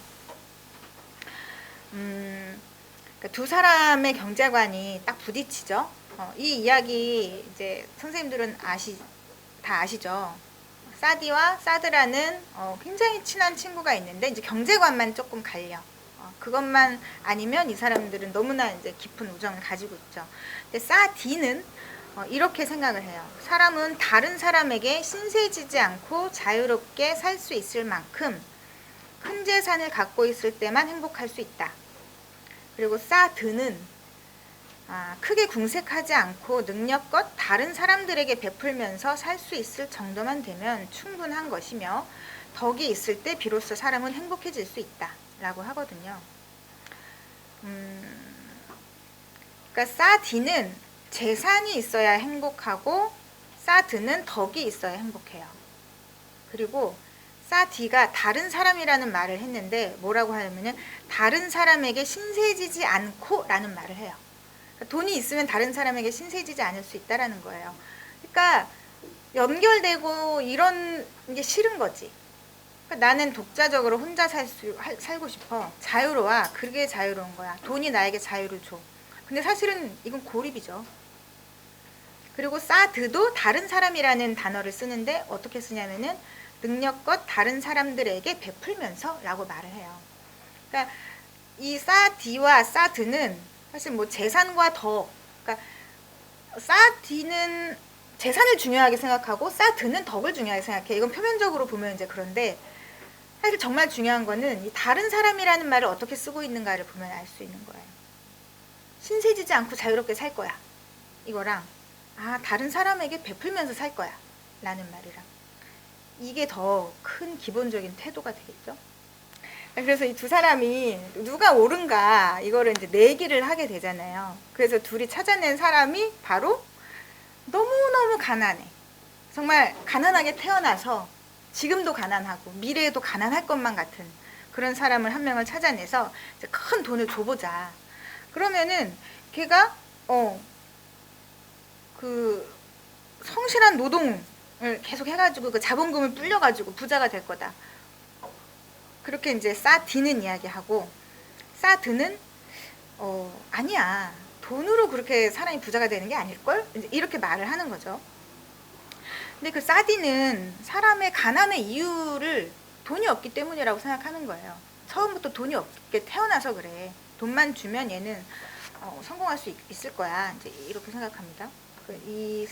그러니까 두 사람의 경제관이 딱 부딪히죠. 이 이야기 이제 선생님들은 다 아시죠. 사디와 사드라는 굉장히 친한 친구가 있는데, 이제 경제관만 조금 갈려. 그것만 아니면 이 사람들은 너무나 이제 깊은 우정을 가지고 있죠. 근데 사디는 이렇게 생각을 해요. 사람은 다른 사람에게 신세지지 않고 자유롭게 살 수 있을 만큼 큰 재산을 갖고 있을 때만 행복할 수 있다. 그리고 사드는 크게 궁색하지 않고 능력껏 다른 사람들에게 베풀면서 살 수 있을 정도만 되면 충분한 것이며, 덕이 있을 때 비로소 사람은 행복해질 수 있다 라고 하거든요. 그러니까 사디는 재산이 있어야 행복하고, 사드는 덕이 있어야 행복해요. 그리고 사디가 다른 사람이라는 말을 했는데, 뭐라고 하냐면은 다른 사람에게 신세지지 않고 라는 말을 해요. 그러니까 돈이 있으면 다른 사람에게 신세지지 않을 수 있다라는 거예요. 그러니까 연결되고 이런 게 싫은 거지. 그러니까 나는 독자적으로 혼자 살고 싶어. 자유로워. 그게 자유로운 거야. 돈이 나에게 자유를 줘. 근데 사실은 이건 고립이죠. 그리고 사드도 다른 사람이라는 단어를 쓰는데, 어떻게 쓰냐면은 능력껏 다른 사람들에게 베풀면서 라고 말을 해요. 그러니까 이 사디와 사드는 사실 뭐 재산과 덕, 그러니까 사디는 재산을 중요하게 생각하고 사드는 덕을 중요하게 생각해. 이건 표면적으로 보면 이제 그런데, 사실 정말 중요한 거는 이 다른 사람이라는 말을 어떻게 쓰고 있는가를 보면 알 수 있는 거예요. 신세지지 않고 자유롭게 살 거야, 이거랑 다른 사람에게 베풀면서 살 거야 라는 말이랑, 이게 더 큰 기본적인 태도가 되겠죠. 그래서 이 두 사람이 누가 옳은가 이거를 이제 내기를 하게 되잖아요. 그래서 둘이 찾아낸 사람이 바로 너무너무 가난해. 정말 가난하게 태어나서 지금도 가난하고 미래에도 가난할 것만 같은 그런 사람을 한 명을 찾아내서 이제 큰 돈을 줘보자. 그러면은 걔가 그 성실한 노동을 계속 해가지고 그 자본금을 불려가지고 부자가 될 거다. 그렇게 이제 사디는 이야기하고, 사드는 아니야, 돈으로 그렇게 사람이 부자가 되는 게 아닐걸? 이렇게 말을 하는 거죠. 근데 그 사디는 사람의 가난의 이유를 돈이 없기 때문이라고 생각하는 거예요. 처음부터 돈이 없게 태어나서 그래. 돈만 주면 얘는 성공할 수 있을 거야. 이제 이렇게 생각합니다. 이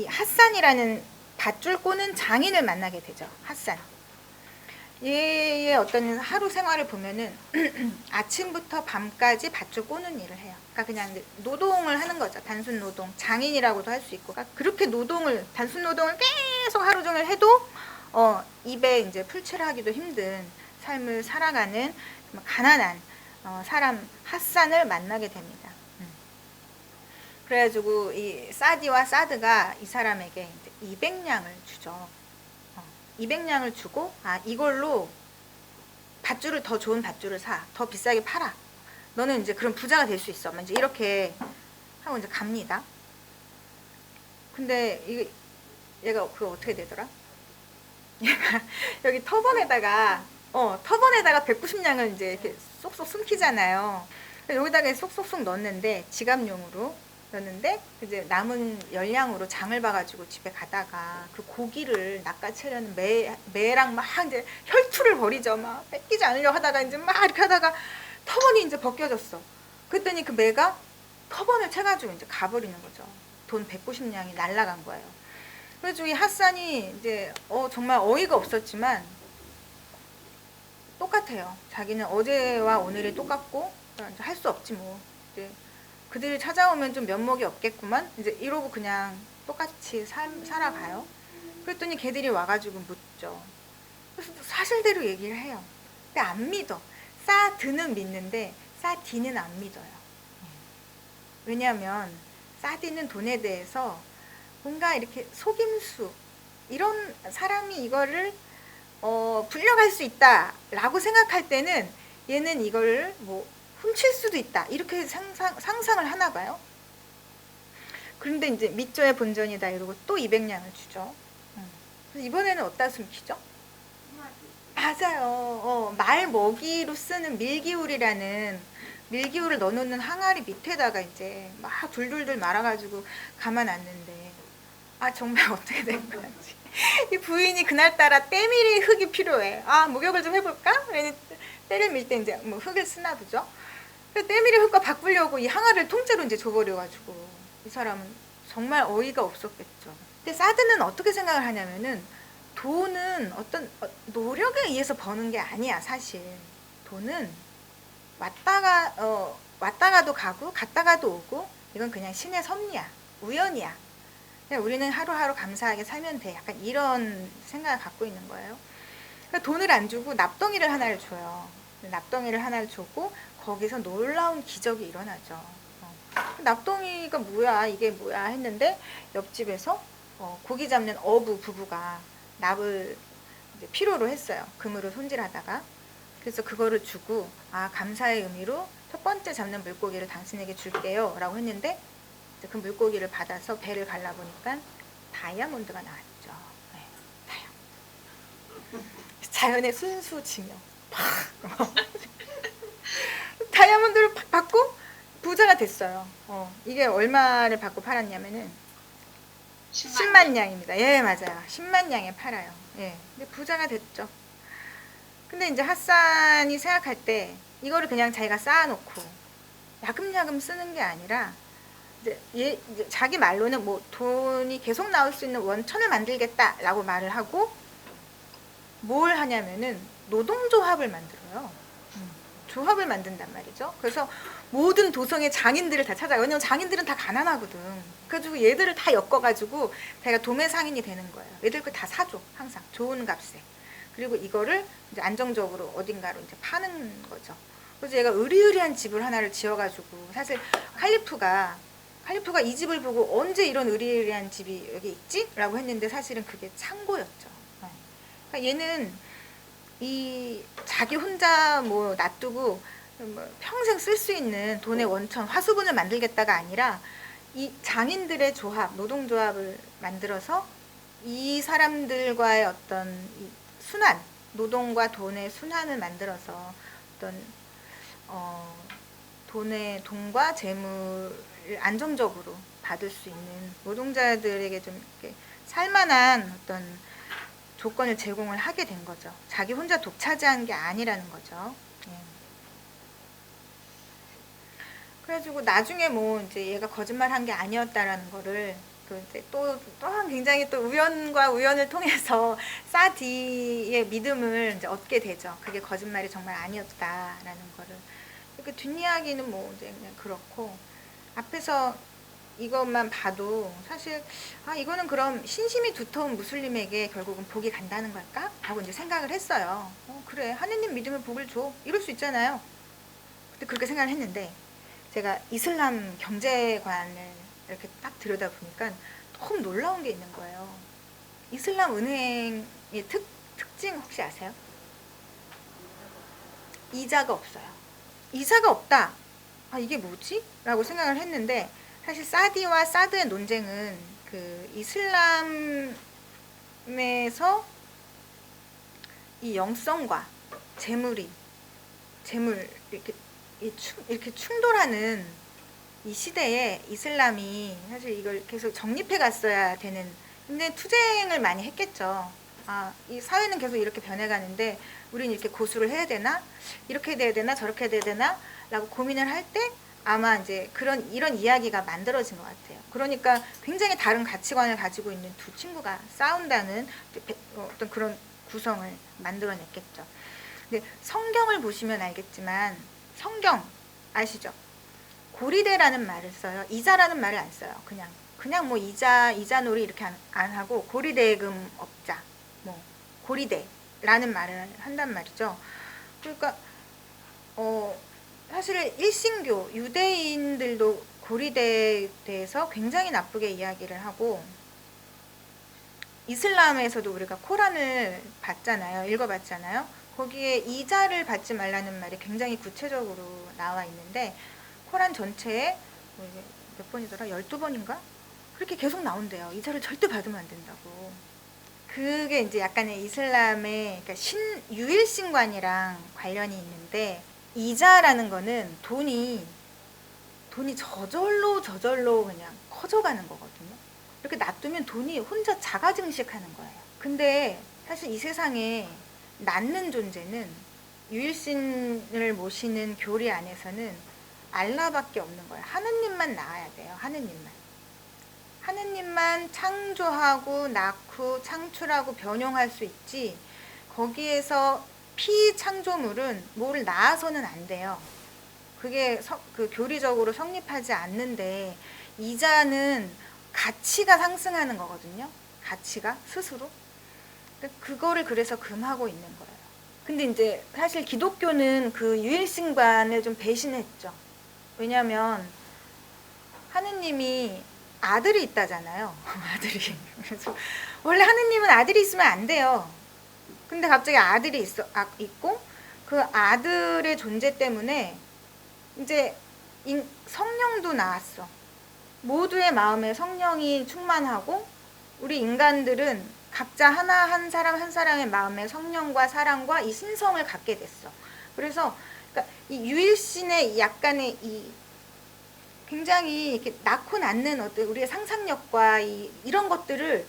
핫산이라는 밧줄 꼬는 장인을 만나게 되죠. 핫산. 얘의 어떤 하루 생활을 보면은 아침부터 밤까지 밧줄 꼬는 일을 해요. 그러니까 그냥 노동을 하는 거죠. 단순 노동, 장인이라고도 할 수 있고. 그러니까 그렇게 단순 노동을 계속 하루 종일 해도 입에 이제 풀칠을 하기도 힘든 삶을 살아가는 가난한 사람 핫산을 만나게 됩니다. 그래가지고 이 사디와 사드가 이 사람에게 200냥을 주죠. 200냥을 주고 이걸로 밧줄을 더 좋은 밧줄을 사. 더 비싸게 팔아. 너는 이제 그런 부자가 될 수 있어. 이제 이렇게 하고 이제 갑니다. 근데 얘가 그거 어떻게 되더라? 얘가 여기 터번에다가 190냥을 이제 이렇게 쏙쏙 숨기잖아요. 여기다가 쏙쏙쏙 넣었는데 지갑용으로 넣었는데 이제 남은 10냥으로 장을 봐가지고 집에 가다가 그 고기를 낚아채려는 매랑 막 이제 혈투를 벌이죠. 막 뺏기지 않으려 하다가 이제 막 이렇게 하다가 터번이 이제 벗겨졌어. 그랬더니 그 매가 터번을 채가지고 이제 가버리는 거죠. 돈 190냥이 날라간 거예요. 그래서 이 핫산이 이제 정말 어이가 없었지만 똑같아요. 자기는 어제와 오늘이 똑같고 할 수 없지 뭐. 이제 그들이 찾아오면 좀 면목이 없겠구만. 이제 이러고 그냥 똑같이 살아가요. 그랬더니 걔들이 와가지고 묻죠. 그래서 사실대로 얘기를 해요. 근데 안 믿어. 사드는 믿는데 사디는 안 믿어요. 왜냐하면 사디는 돈에 대해서 뭔가 이렇게 속임수 이런 사람이 이거를 불려갈 수 있다라고 생각할 때는 얘는 이걸 뭐 훔칠 수도 있다 이렇게 상상을 하나 봐요. 그런데 이제 밑져야 본전이다 이러고 또 200냥을 주죠. 그래서 이번에는 어디다 숨기죠? 맞아요. 말 먹이로 쓰는 밀기울이라는 밀기울을 넣어놓는 항아리 밑에다가 이제 막 둘둘둘 말아가지고 가만놨는데 정말 어떻게 된 건지 이 부인이 그날따라 때밀이 흙이 필요해. 목욕을 좀 해볼까? 때를 밀 때 이제 뭐 흙을 쓰나 보죠. 때밀이 흙과 바꾸려고 이 항아리를 통째로 이제 줘버려가지고 이 사람은 정말 어이가 없었겠죠. 근데 사드는 어떻게 생각을 하냐면은 돈은 어떤 노력에 의해서 버는 게 아니야. 사실 돈은 왔다가도 가고 갔다가도 오고 이건 그냥 신의 섭리야. 우연이야. 그냥 우리는 하루하루 감사하게 살면 돼. 약간 이런 생각을 갖고 있는 거예요. 그러니까 돈을 안 주고 납덩이를 하나를 줘요. 납덩이를 하나를 주고 거기서 놀라운 기적이 일어나죠. 납덩이가 뭐야 이게 뭐야 했는데 옆집에서 고기 잡는 어부 부부가 납을 이제 필요로 했어요. 금으로 손질하다가. 그래서 그거를 주고 감사의 의미로 첫 번째 잡는 물고기를 당신에게 줄게요 라고 했는데 그 물고기를 받아서 배를 갈라보니까 다이아몬드가 나왔죠. 네, 다이아몬드. 자연의 순수 증명. 다이아몬드를 받고 부자가 됐어요. 이게 얼마를 받고 팔았냐면은 10만 냥입니다. 예, 맞아요. 10만 냥에 팔아요. 예. 근데 부자가 됐죠. 근데 이제 핫산이 생각할 때 이거를 그냥 자기가 쌓아놓고 야금야금 쓰는 게 아니라 이제 자기 말로는 뭐 돈이 계속 나올 수 있는 원천을 만들겠다라고 말을 하고 뭘 하냐면은 노동조합을 만들어요. 조합을 만든단 말이죠. 그래서 모든 도성의 장인들을 다 찾아가요. 왜냐면 장인들은 다 가난하거든. 그래가지고 얘들을 다 엮어가지고 자기가 도매상인이 되는 거예요. 얘들 거 다 사줘. 항상 좋은 값에. 그리고 이거를 이제 안정적으로 어딘가로 이제 파는 거죠. 그래서 얘가 으리으리한 집을 하나를 지어가지고 사실 칼리프가 이 집을 보고 언제 이런 으리으리한 집이 여기 있지? 라고 했는데 사실은 그게 창고였죠. 그러니까 얘는 이 자기 혼자 뭐 놔두고 뭐 평생 쓸 수 있는 돈의 원천, 화수분을 만들겠다가 아니라 이 장인들의 조합, 노동조합을 만들어서 이 사람들과의 어떤 이 순환, 노동과 돈의 순환을 만들어서 어떤 돈과 재물을 안정적으로 받을 수 있는 노동자들에게 좀 이렇게 살만한 어떤 조건을 제공을 하게 된 거죠. 자기 혼자 독차지한 게 아니라는 거죠. 예. 그래가지고 나중에 뭐 이제 얘가 거짓말한 게 아니었다라는 거를 또 굉장히 또 우연과 우연을 통해서 사디의 믿음을 이제 얻게 되죠. 그게 거짓말이 정말 아니었다라는 거를. 그 뒷이야기는 뭐 이제 그냥 그렇고 앞에서 이것만 봐도 사실 이거는 그럼 신심이 두터운 무슬림에게 결국은 복이 간다는 걸까? 하고 이제 생각을 했어요. 그래, 하느님 믿으면 복을 줘, 이럴 수 있잖아요. 근데 그렇게 생각을 했는데 제가 이슬람 경제관을 이렇게 딱 들여다보니까 너무 놀라운 게 있는 거예요. 이슬람 은행의 특징 혹시 아세요? 이자가 없어요. 이자가 없다. 이게 뭐지? 라고 생각을 했는데 사실 사디와 사드의 논쟁은 그 이슬람에서 이 영성과 재물 이렇게 충돌하는 이 시대에 이슬람이 사실 이걸 계속 정립해 갔어야 되는, 근데 투쟁을 많이 했겠죠. 이 사회는 계속 이렇게 변해가는데 우린 이렇게 고수를 해야 되나? 이렇게 돼야 되나? 저렇게 돼야 되나? 라고 고민을 할 때 아마 이제 이런 이야기가 만들어진 것 같아요. 그러니까 굉장히 다른 가치관을 가지고 있는 두 친구가 싸운다는 어떤 그런 구성을 만들어냈겠죠. 근데 성경을 보시면 알겠지만 성경 아시죠? 고리대라는 말을 써요. 이자라는 말을 안 써요. 그냥 뭐 이자놀이 이렇게 안 하고 고리대금 업자, 뭐 고리대라는 말을 한단 말이죠. 그러니까 사실 일신교 유대인들도 고리대에 대해서 굉장히 나쁘게 이야기를 하고, 이슬람에서도 우리가 코란을 봤잖아요. 읽어봤잖아요. 거기에 이자를 받지 말라는 말이 굉장히 구체적으로 나와 있는데 코란 전체에 몇 번이더라? 12번인가? 그렇게 계속 나온대요. 이자를 절대 받으면 안 된다고. 그게 이제 약간의 이슬람의 그러니까 유일신관이랑 관련이 있는데, 이자라는 거는 돈이 저절로 그냥 커져가는 거거든요. 이렇게 놔두면 돈이 혼자 자가 증식하는 거예요. 근데 사실 이 세상에 낳는 존재는, 유일신을 모시는 교리 안에서는 알라밖에 없는 거예요. 하느님만 낳아야 돼요. 하느님만 창조하고 낳고 창출하고 변용할 수 있지, 거기에서 피창조물은 뭘 낳아서는 안 돼요. 그게 그 교리적으로 성립하지 않는데, 이자는 가치가 상승하는 거거든요. 가치가 스스로. 그거를 그래서 금하고 있는 거예요. 근데 이제 사실 기독교는 그 유일신관을 좀 배신했죠. 왜냐면 하느님이 아들이 있다잖아요. 아들이. 그래서 원래 하느님은 아들이 있으면 안 돼요. 근데 갑자기 아들이 있고 그 아들의 존재 때문에 이제 성령도 나왔어. 모두의 마음에 성령이 충만하고 우리 인간들은 각자 한 사람 한 사람의 마음에 성령과 사랑과 이 신성을 갖게 됐어. 그래서 그러니까 이 유일신의 약간의 이 굉장히 이렇게 낳고 낳는 어떤 우리의 상상력과 이런 것들을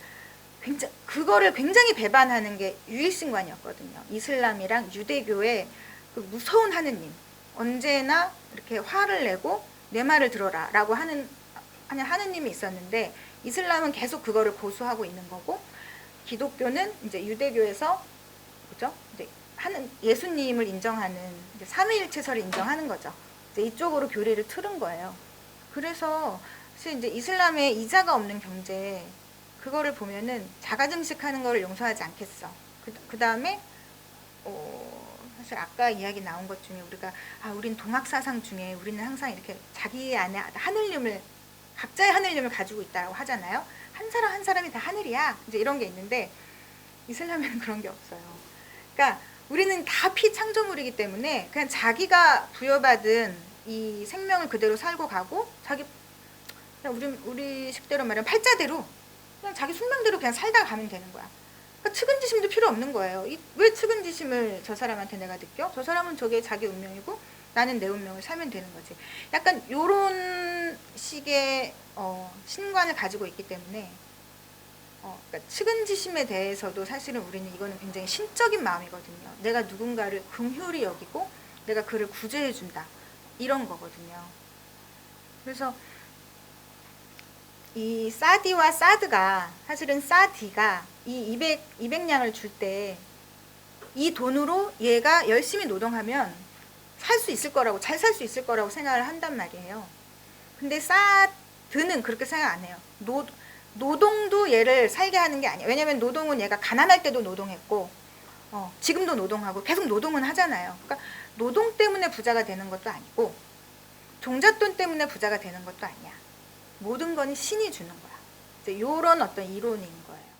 그거를 굉장히 배반하는 게 유일신관이었거든요. 이슬람이랑 유대교의 그 무서운 하느님, 언제나 이렇게 화를 내고 내 말을 들어라 라고 하는 하느님이 있었는데, 이슬람은 계속 그거를 고수하고 있는 거고, 기독교는 이제 유대교에서 뭐죠? 이제 예수님을 인정하는 이제 삼위일체설을 인정하는 거죠. 이제 이쪽으로 교리를 틀은 거예요. 그래서 사실 이제 이슬람의 이자가 없는 경제, 그거를 보면은 자가증식하는 거를 용서하지 않겠어. 그 다음에 사실 아까 이야기 나온 것 중에 우리가 우린 동학 사상 중에 우리는 항상 이렇게 자기 안에 각자의 하늘님을 가지고 있다고 하잖아요. 한 사람 한 사람이 다 하늘이야. 이제 이런 게 있는데 이슬람에는 그런 게 없어요. 그러니까 우리는 다 피창조물이기 때문에 그냥 자기가 부여받은 이 생명을 그대로 살고 가고, 그냥 우리 식대로 말하면 팔자대로 그냥 자기 숙명대로 그냥 살다가 가면 되는 거야. 그러니까 측은지심도 필요 없는 거예요. 왜 측은지심을 저 사람한테 내가 느껴? 저 사람은 저게 자기 운명이고 나는 내 운명을 살면 되는 거지. 약간 요런 식의 신관을 가지고 있기 때문에 그러니까 측은지심에 대해서도 사실은 우리는 이거는 굉장히 신적인 마음이거든요. 내가 누군가를 긍휼히 여기고 내가 그를 구제해 준다, 이런 거거든요. 그래서 이 사디와 사드가, 사실은 사디가 이 200냥을 줄 때 이 돈으로 얘가 열심히 노동하면 잘 살 수 있을 거라고 생각을 한단 말이에요. 근데 드는 그렇게 생각 안 해요. 노동도 얘를 살게 하는 게 아니에요. 왜냐면 노동은 얘가 가난할 때도 노동했고 지금도 노동하고 계속 노동은 하잖아요. 그러니까 노동 때문에 부자가 되는 것도 아니고 종잣돈 때문에 부자가 되는 것도 아니야. 모든 건 신이 주는 거야. 이제 이런 어떤 이론인 거예요.